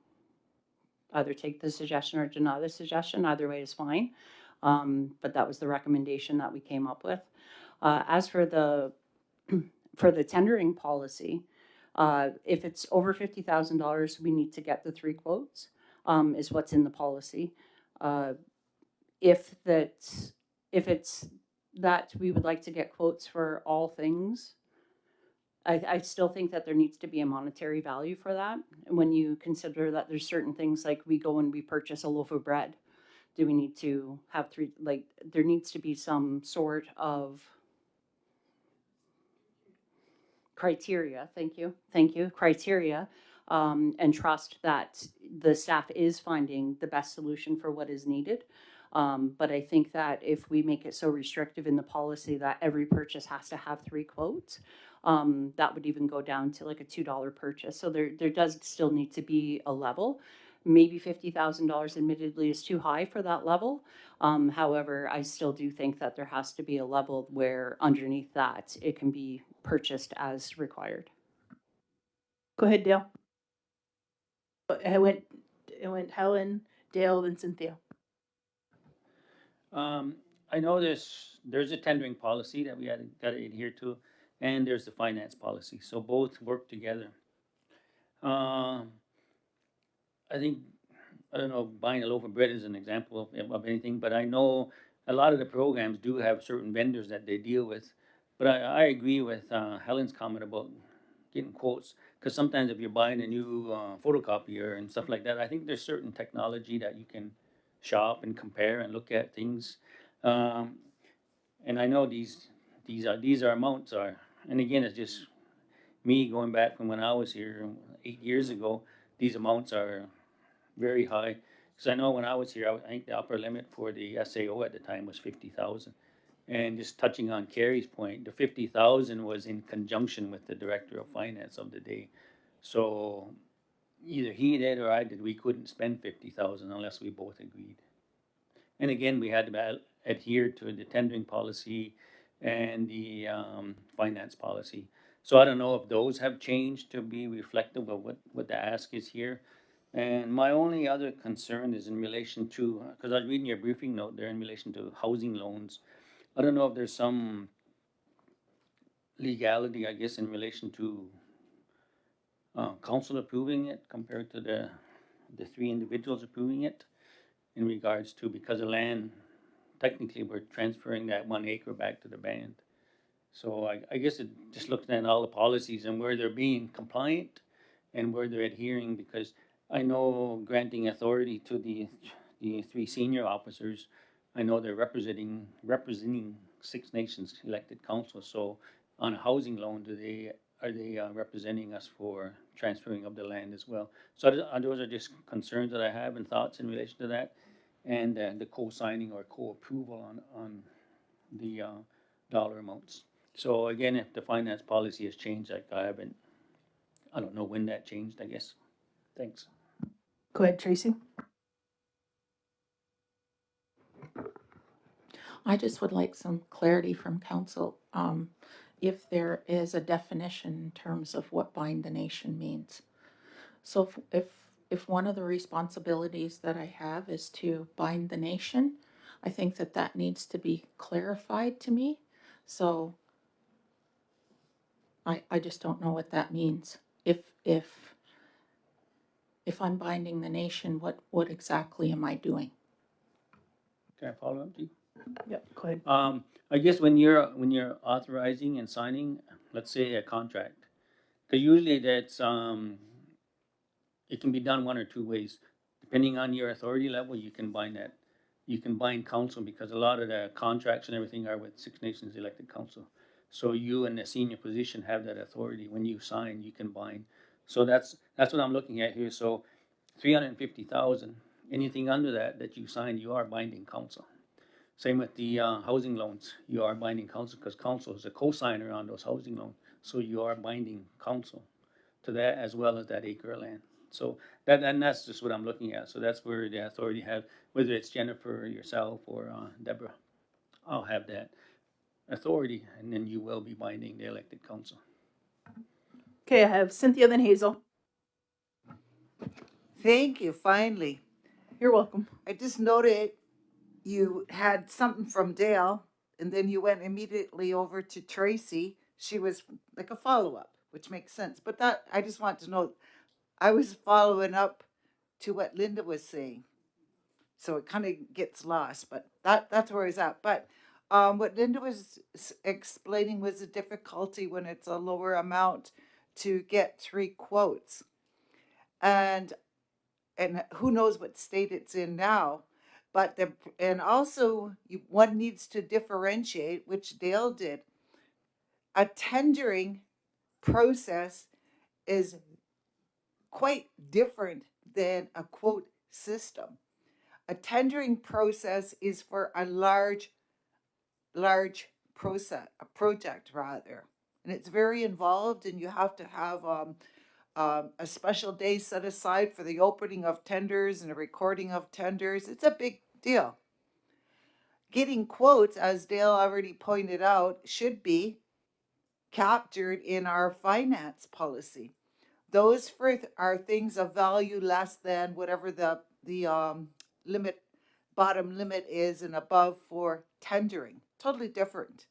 either take the suggestion or deny the suggestion. Either way is fine. But that was the recommendation that we came up with. As for the tendering policy, if it's over $50,000, we need to get the 3 quotes, is what's in the policy. If it's that we would like to get quotes for all things, I still think that there needs to be a monetary value for that. When you consider that there's certain things like we go and we purchase a loaf of bread, do we need to have 3, like there needs to be some sort of criteria, thank you, criteria, and trust that the staff is finding the best solution for what is needed. But I think that if we make it so restrictive in the policy that every purchase has to have 3 quotes, that would even go down to like a $2 purchase. So there does still need to be a level. Maybe $50,000 admittedly is too high for that level. However, I still do think that there has to be a level where underneath that it can be purchased as required. Go ahead, Dale. It went Helen, Dale, then Cynthia. I know there's a tendering policy that we had got to adhere to, and there's the finance policy. So both work together. I think, I don't know, buying a loaf of bread is an example of anything, but I know a lot of the programs do have certain vendors that they deal with. But I agree with Helen's comment about getting quotes, because sometimes if you're buying a new photocopier and stuff like that, I think there's certain technology that you can shop and compare and look at things. And I know these are amounts are, and again, it's just me going back from when I was here 8 years ago. These amounts are very high. Because I know when I was here, I think the upper limit for the SAO at the time was 50,000. And just touching on Carrie's point, the 50,000 was in conjunction with the director of finance of the day. So either he did or I did. We couldn't spend 50,000 unless we both agreed. And again, we had to adhere to the tendering policy and the finance policy. So I don't know if those have changed to be reflective of what the ask is here. And my only other concern is in relation to, because I was reading your briefing note there in relation to housing loans. I don't know if there's some legality, I guess, in relation to council approving it compared to the 3 individuals approving it in regards to, because the land, technically we're transferring that 1 acre back to the band. So I guess it just looking at all the policies and where they're being compliant and where they're adhering, because I know granting authority to the 3 senior officers, I know they're representing 6 Nations elected councils. So on a housing loan, are they representing us for transferring of the land as well? So those are just concerns that I have and thoughts in relation to that, and the co-signing or co-approval on the dollar amounts. So again, if the finance policy has changed, like I don't know when that changed, I guess. Thanks. Go ahead, Tracy. I just would like some clarity from council, if there is a definition in terms of what bind the nation means. So if one of the responsibilities that I have is to bind the nation, I think that needs to be clarified to me. So I just don't know what that means. If I'm binding the nation, what exactly am I doing? Can I follow up, G? Yep, go ahead. I guess when you're authorizing and signing, let's say a contract, because usually that's it can be done one or two ways. Depending on your authority level, you can bind that. You can bind council because a lot of the contracts and everything are with Six Nations elected council. So you in a senior position have that authority. When you sign, you can bind. So that's what I'm looking at here. So 350,000, anything under that you sign, you are binding council. Same with the housing loans. You are binding council because council is a co-signer on those housing loans. So you are binding council to that as well as that acre of land. So and that's just what I'm looking at. So that's where the authority have, whether it's Jennifer or yourself or Deborah, I'll have that authority, and then you will be binding the elected council. Okay, I have Cynthia, then Hazel. Thank you, finally. You're welcome. I just noted you had something from Dale, and then you went immediately over to Tracy. She was like a follow-up, which makes sense. But that, I just want to know, I was following up to what Linda was saying. So it kind of gets lost, but that's where I was at. But what Linda was explaining was the difficulty when it's a lower amount to get 3 quotes. And who knows what state it's in now. But and also one needs to differentiate, which Dale did. A tendering process is quite different than a quote system. A tendering process is for a large process, a project rather, and it's very involved, and you have to have a special day set aside for the opening of tenders and a recording of tenders. It's a big deal. Getting quotes, as Dale already pointed out, should be captured in our finance policy. Those are things of value less than whatever the limit, bottom limit is and above for tendering. Totally different.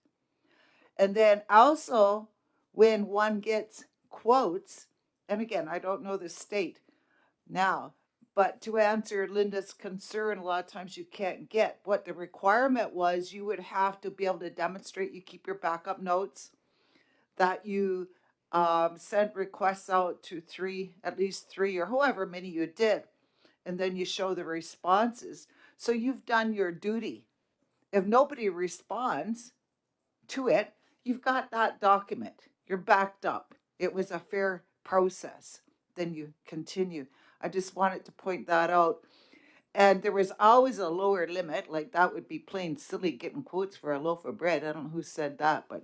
And then also when one gets quotes, and again, I don't know the state now, but to answer Linda's concern, a lot of times you can't get what the requirement was. You would have to be able to demonstrate you keep your backup notes, that you sent requests out to at least three, or however many you did, and then you show the responses. So you've done your duty. If nobody responds to it, you've got that document. You're backed up. It was a fair process. Then you continue. I just wanted to point that out. And there was always a lower limit, like that would be plain silly getting quotes for a loaf of bread. I don't know who said that, but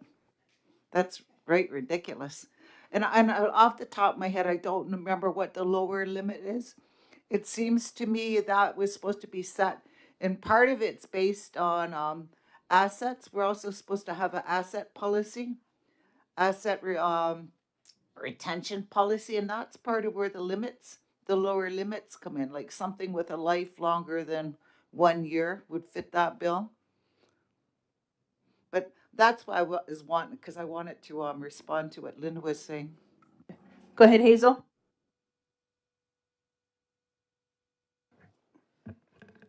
that's right ridiculous. And off the top of my head, I don't remember what the lower limit is. It seems to me that was supposed to be set, and part of it's based on assets. We're also supposed to have an asset policy, asset retention policy, and that's part of where the lower limits come in. Like something with a life longer than 1 year would fit that bill. But that's why I was wanting, because I wanted to respond to what Linda was saying. Go ahead, Hazel.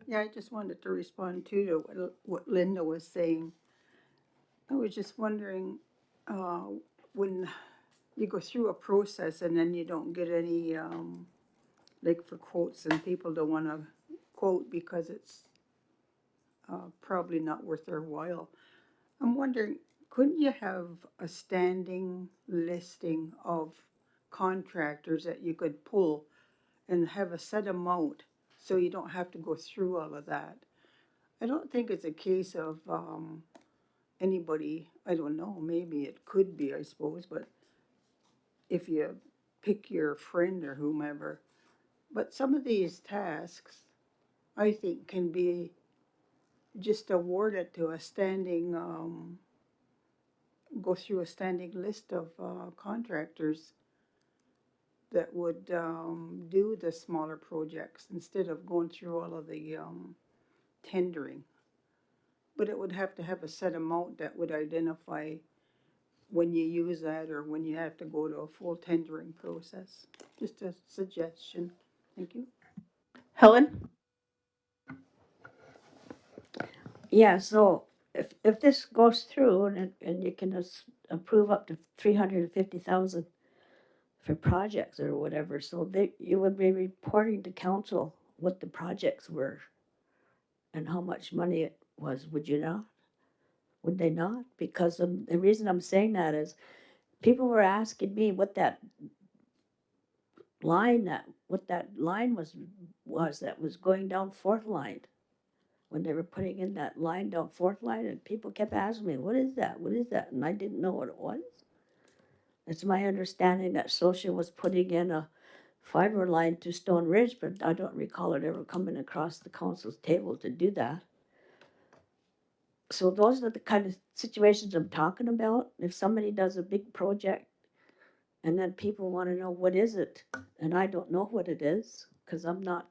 Yeah, I just wanted to respond too to what Linda was saying. I was just wondering, uh, when you go through a process and then you don't get any, like for quotes, and people don't wanna quote because it's, probably not worth their while. I'm wondering, couldn't you have a standing listing of contractors that you could pull and have a set amount so you don't have to go through all of that? I don't think it's a case of anybody, I don't know, maybe it could be, I suppose, but if you pick your friend or whomever. But some of these tasks, I think, can be just awarded to a standing, go through a standing list of contractors that would do the smaller projects instead of going through all of the tendering. But it would have to have a set amount that would identify when you use that or when you have to go to a full tendering process. Just a suggestion. Thank you. Helen. Yeah, so if this goes through and you can approve up to 350,000 for projects or whatever, so you would be reporting to council what the projects were and how much money it was, would you not? Would they not? Because the reason I'm saying that is people were asking me what that line was that was going down Fourth Line when they were putting in that line down Fourth Line, and people kept asking me, "What is that? What is that?" And I didn't know what it was. It's my understanding that Scotia was putting in a fiber line to Stone Ridge, but I don't recall it ever coming across the council's table to do that. So those are the kind of situations I'm talking about. If somebody does a big project and then people want to know what is it, and I don't know what it is because I'm not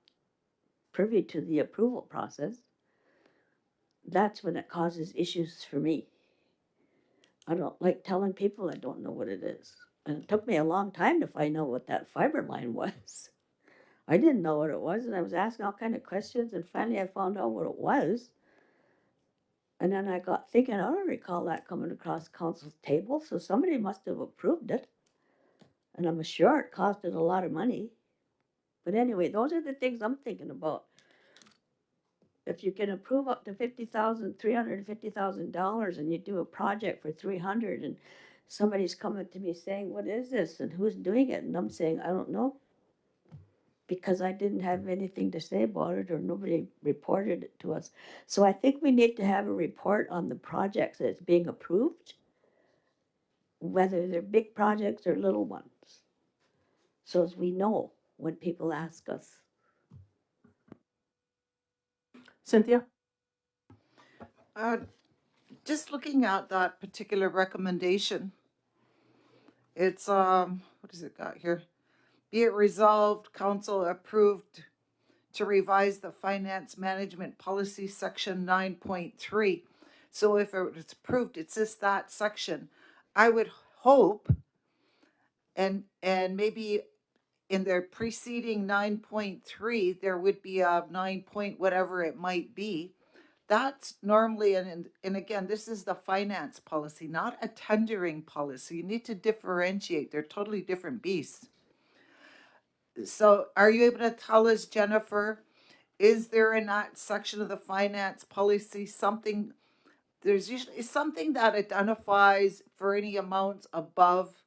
privy to the approval process, that's when it causes issues for me. I don't like telling people I don't know what it is. And it took me a long time to find out what that fiber line was. I didn't know what it was, and I was asking all kind of questions, and finally I found out what it was. And then I got thinking, I don't recall that coming across council's table, so somebody must have approved it. And I'm sure it costed a lot of money. But anyway, those are the things I'm thinking about. If you can approve up to $350,000, and you do a project for 300, and somebody's coming to me saying, "What is this? And who's doing it?" And I'm saying, "I don't know," because I didn't have anything to say about it or nobody reported it to us. So I think we need to have a report on the projects that's being approved, whether they're big projects or little ones, so as we know when people ask us. Cynthia? Just looking at that particular recommendation, it's, what does it got here? Be it resolved, council approved to revise the finance management policy section 9.3. So if it's approved, it's just that section. I would hope, and maybe in their preceding 9.3, there would be a 9 point whatever it might be. That's normally, and again, this is the finance policy, not a tendering policy. You need to differentiate. They're totally different beasts. So are you able to tell us, Jennifer, is there in that section of the finance policy something, there's usually something that identifies for any amounts above,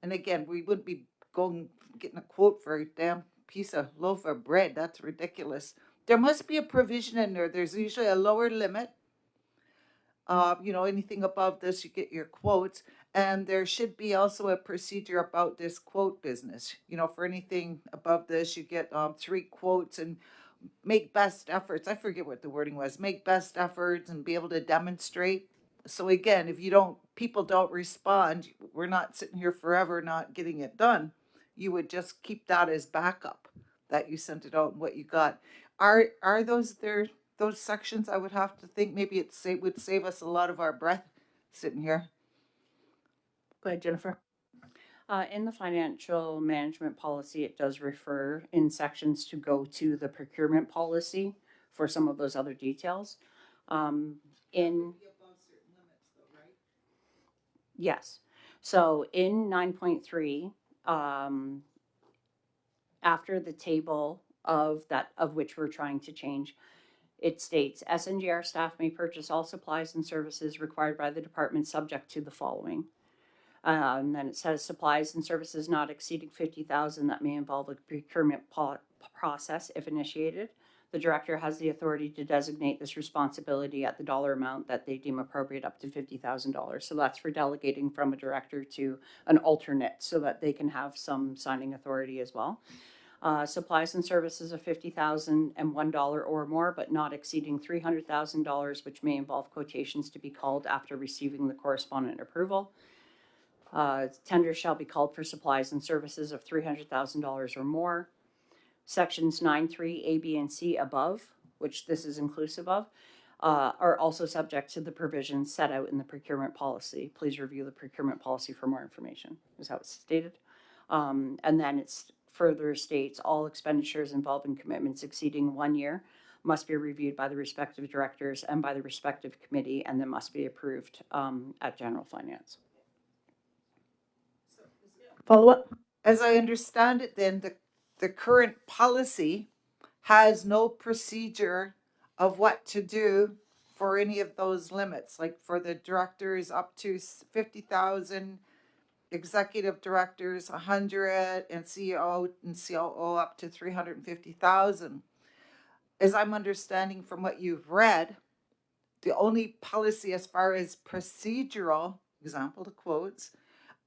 and again, we wouldn't be going getting a quote for a damn piece of loaf of bread. That's ridiculous. There must be a provision in there. There's usually a lower limit. Anything above this, you get your quotes. And there should be also a procedure about this quote business. For anything above this, you get 3 quotes and make best efforts. I forget what the wording was. Make best efforts and be able to demonstrate. So again, if people don't respond, we're not sitting here forever not getting it done. You would just keep that as backup, that you sent it out and what you got. Are those sections? I would have to think maybe would save us a lot of our breath sitting here. Go ahead, Jennifer. In the financial management policy, it does refer in sections to go to the procurement policy for some of those other details. In Yes. So in 9.3, after the table of which we're trying to change, it states SNGR staff may purchase all supplies and services required by the department subject to the following. And then it says supplies and services not exceeding 50,000 that may involve a procurement process if initiated. The director has the authority to designate this responsibility at the dollar amount that they deem appropriate up to $50,000. So that's for delegating from a director to an alternate so that they can have some signing authority as well. Supplies and services of $50,000 and $1 or more, but not exceeding $300,000, which may involve quotations to be called after receiving the correspondent approval. Tenders shall be called for supplies and services of $300,000 or more. Sections 9.3 A, B, and C above, which this is inclusive of, are also subject to the provisions set out in the procurement policy. Please review the procurement policy for more information, is how it's stated. And then it's further states all expenditures involving commitments exceeding 1 year must be reviewed by the respective directors and by the respective committee, and then must be approved at general finance. Follow up? as I understand it, then the current policy has no procedure of what to do for any of those limits, like for the directors up to 50,000, executive directors 100, and CEO and COO up to 350,000. As I'm understanding from what you've read, the only policy as far as procedural, example the quotes,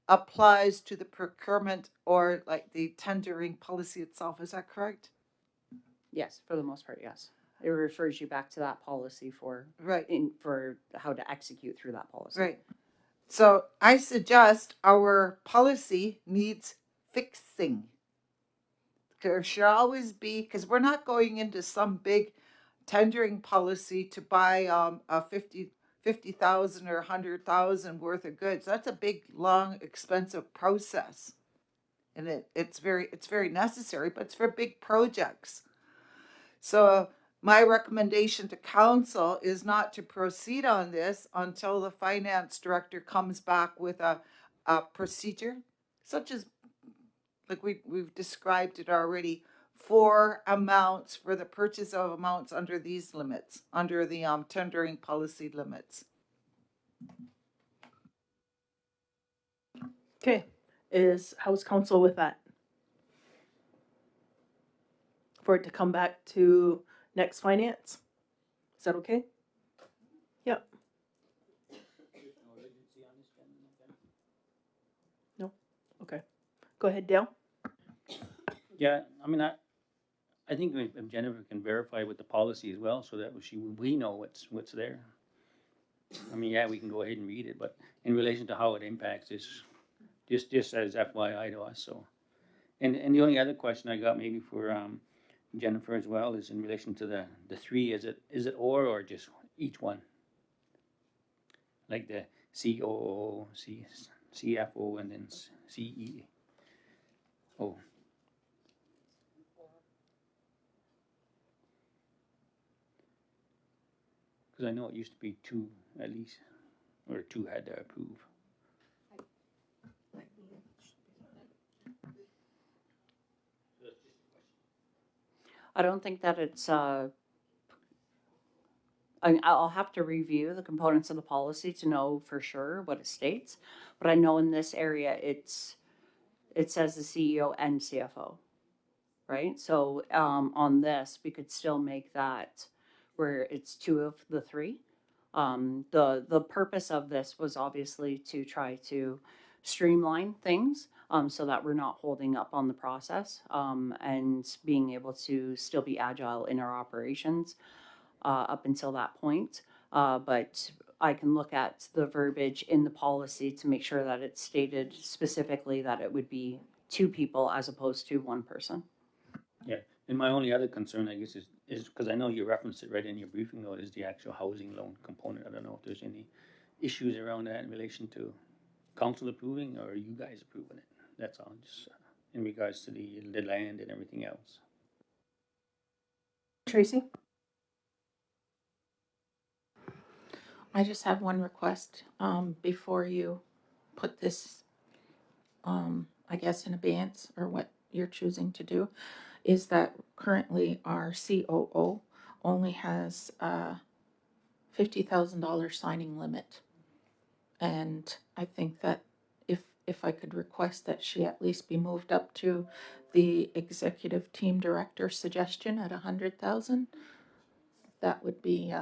applies to the procurement or like the tendering policy itself. Is that correct? Yes, for the most part, yes. It refers you back to that policy for Right. for how to execute through that policy. Right. So I suggest our policy needs fixing. There should always be, because we're not going into some big tendering policy to buy a 50,000 or 100,000 worth of goods. That's a big, long, expensive process. And it's very necessary, but it's for big projects. So my recommendation to council is not to proceed on this until the finance director comes back with a procedure, such as like we've described it already, for amounts for the purchase of amounts under these limits, under the tendering policy limits. Okay, how's council with that? For it to come back to next finance? Is that okay? Yep. No? Okay. Go ahead, Dale. Yeah, I mean, I think if Jennifer can verify with the policy as well, so that we know what's there. I mean, yeah, we can go ahead and read it, but in relation to how it impacts is just as FYI to us. So, and the only other question I got maybe for Jennifer as well is in relation to the three. Is it or just each one? Like the COO, CFO, and then CEO. Because I know it used to be two at least, or two had to approve. I don't think that it's I'll have to review the components of the policy to know for sure what it states, but I know in this area it says the CEO and CFO, right? So on this, we could still make that where it's two of the three. The purpose of this was obviously to try to streamline things so that we're not holding up on the process and being able to still be agile in our operations up until that point. But I can look at the verbiage in the policy to make sure that it's stated specifically that it would be two people as opposed to one person. Yeah, and my only other concern, I guess, is because I know you referenced it right in your briefing note, is the actual housing loan component. I don't know if there's any issues around that in relation to council approving or you guys approving it. That's all, just in regards to the land and everything else. Tracy? I just have one request, before you put this, I guess in abeyance, or what you're choosing to do, is that currently our COO only has a $50,000 signing limit. And I think that if I could request that she at least be moved up to the executive team director suggestion at 100,000, that would be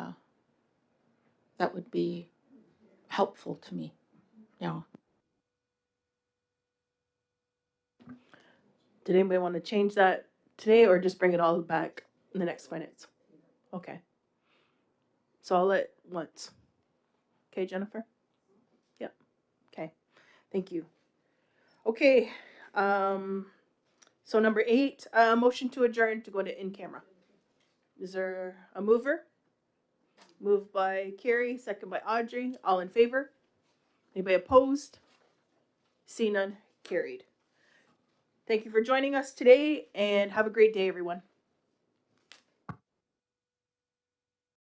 helpful to me. Yeah. Did anybody want to change that today or just bring it all back in the next finance? Okay. So I'll let once. Okay, Jennifer? Yep. Okay. Thank you. Okay. So number 8, motion to adjourn to go to in camera. Is there a mover? Moved by Carrie, second by Audrey. All in favor? Anybody opposed? See none, carried. Thank you for joining us today and have a great day, everyone.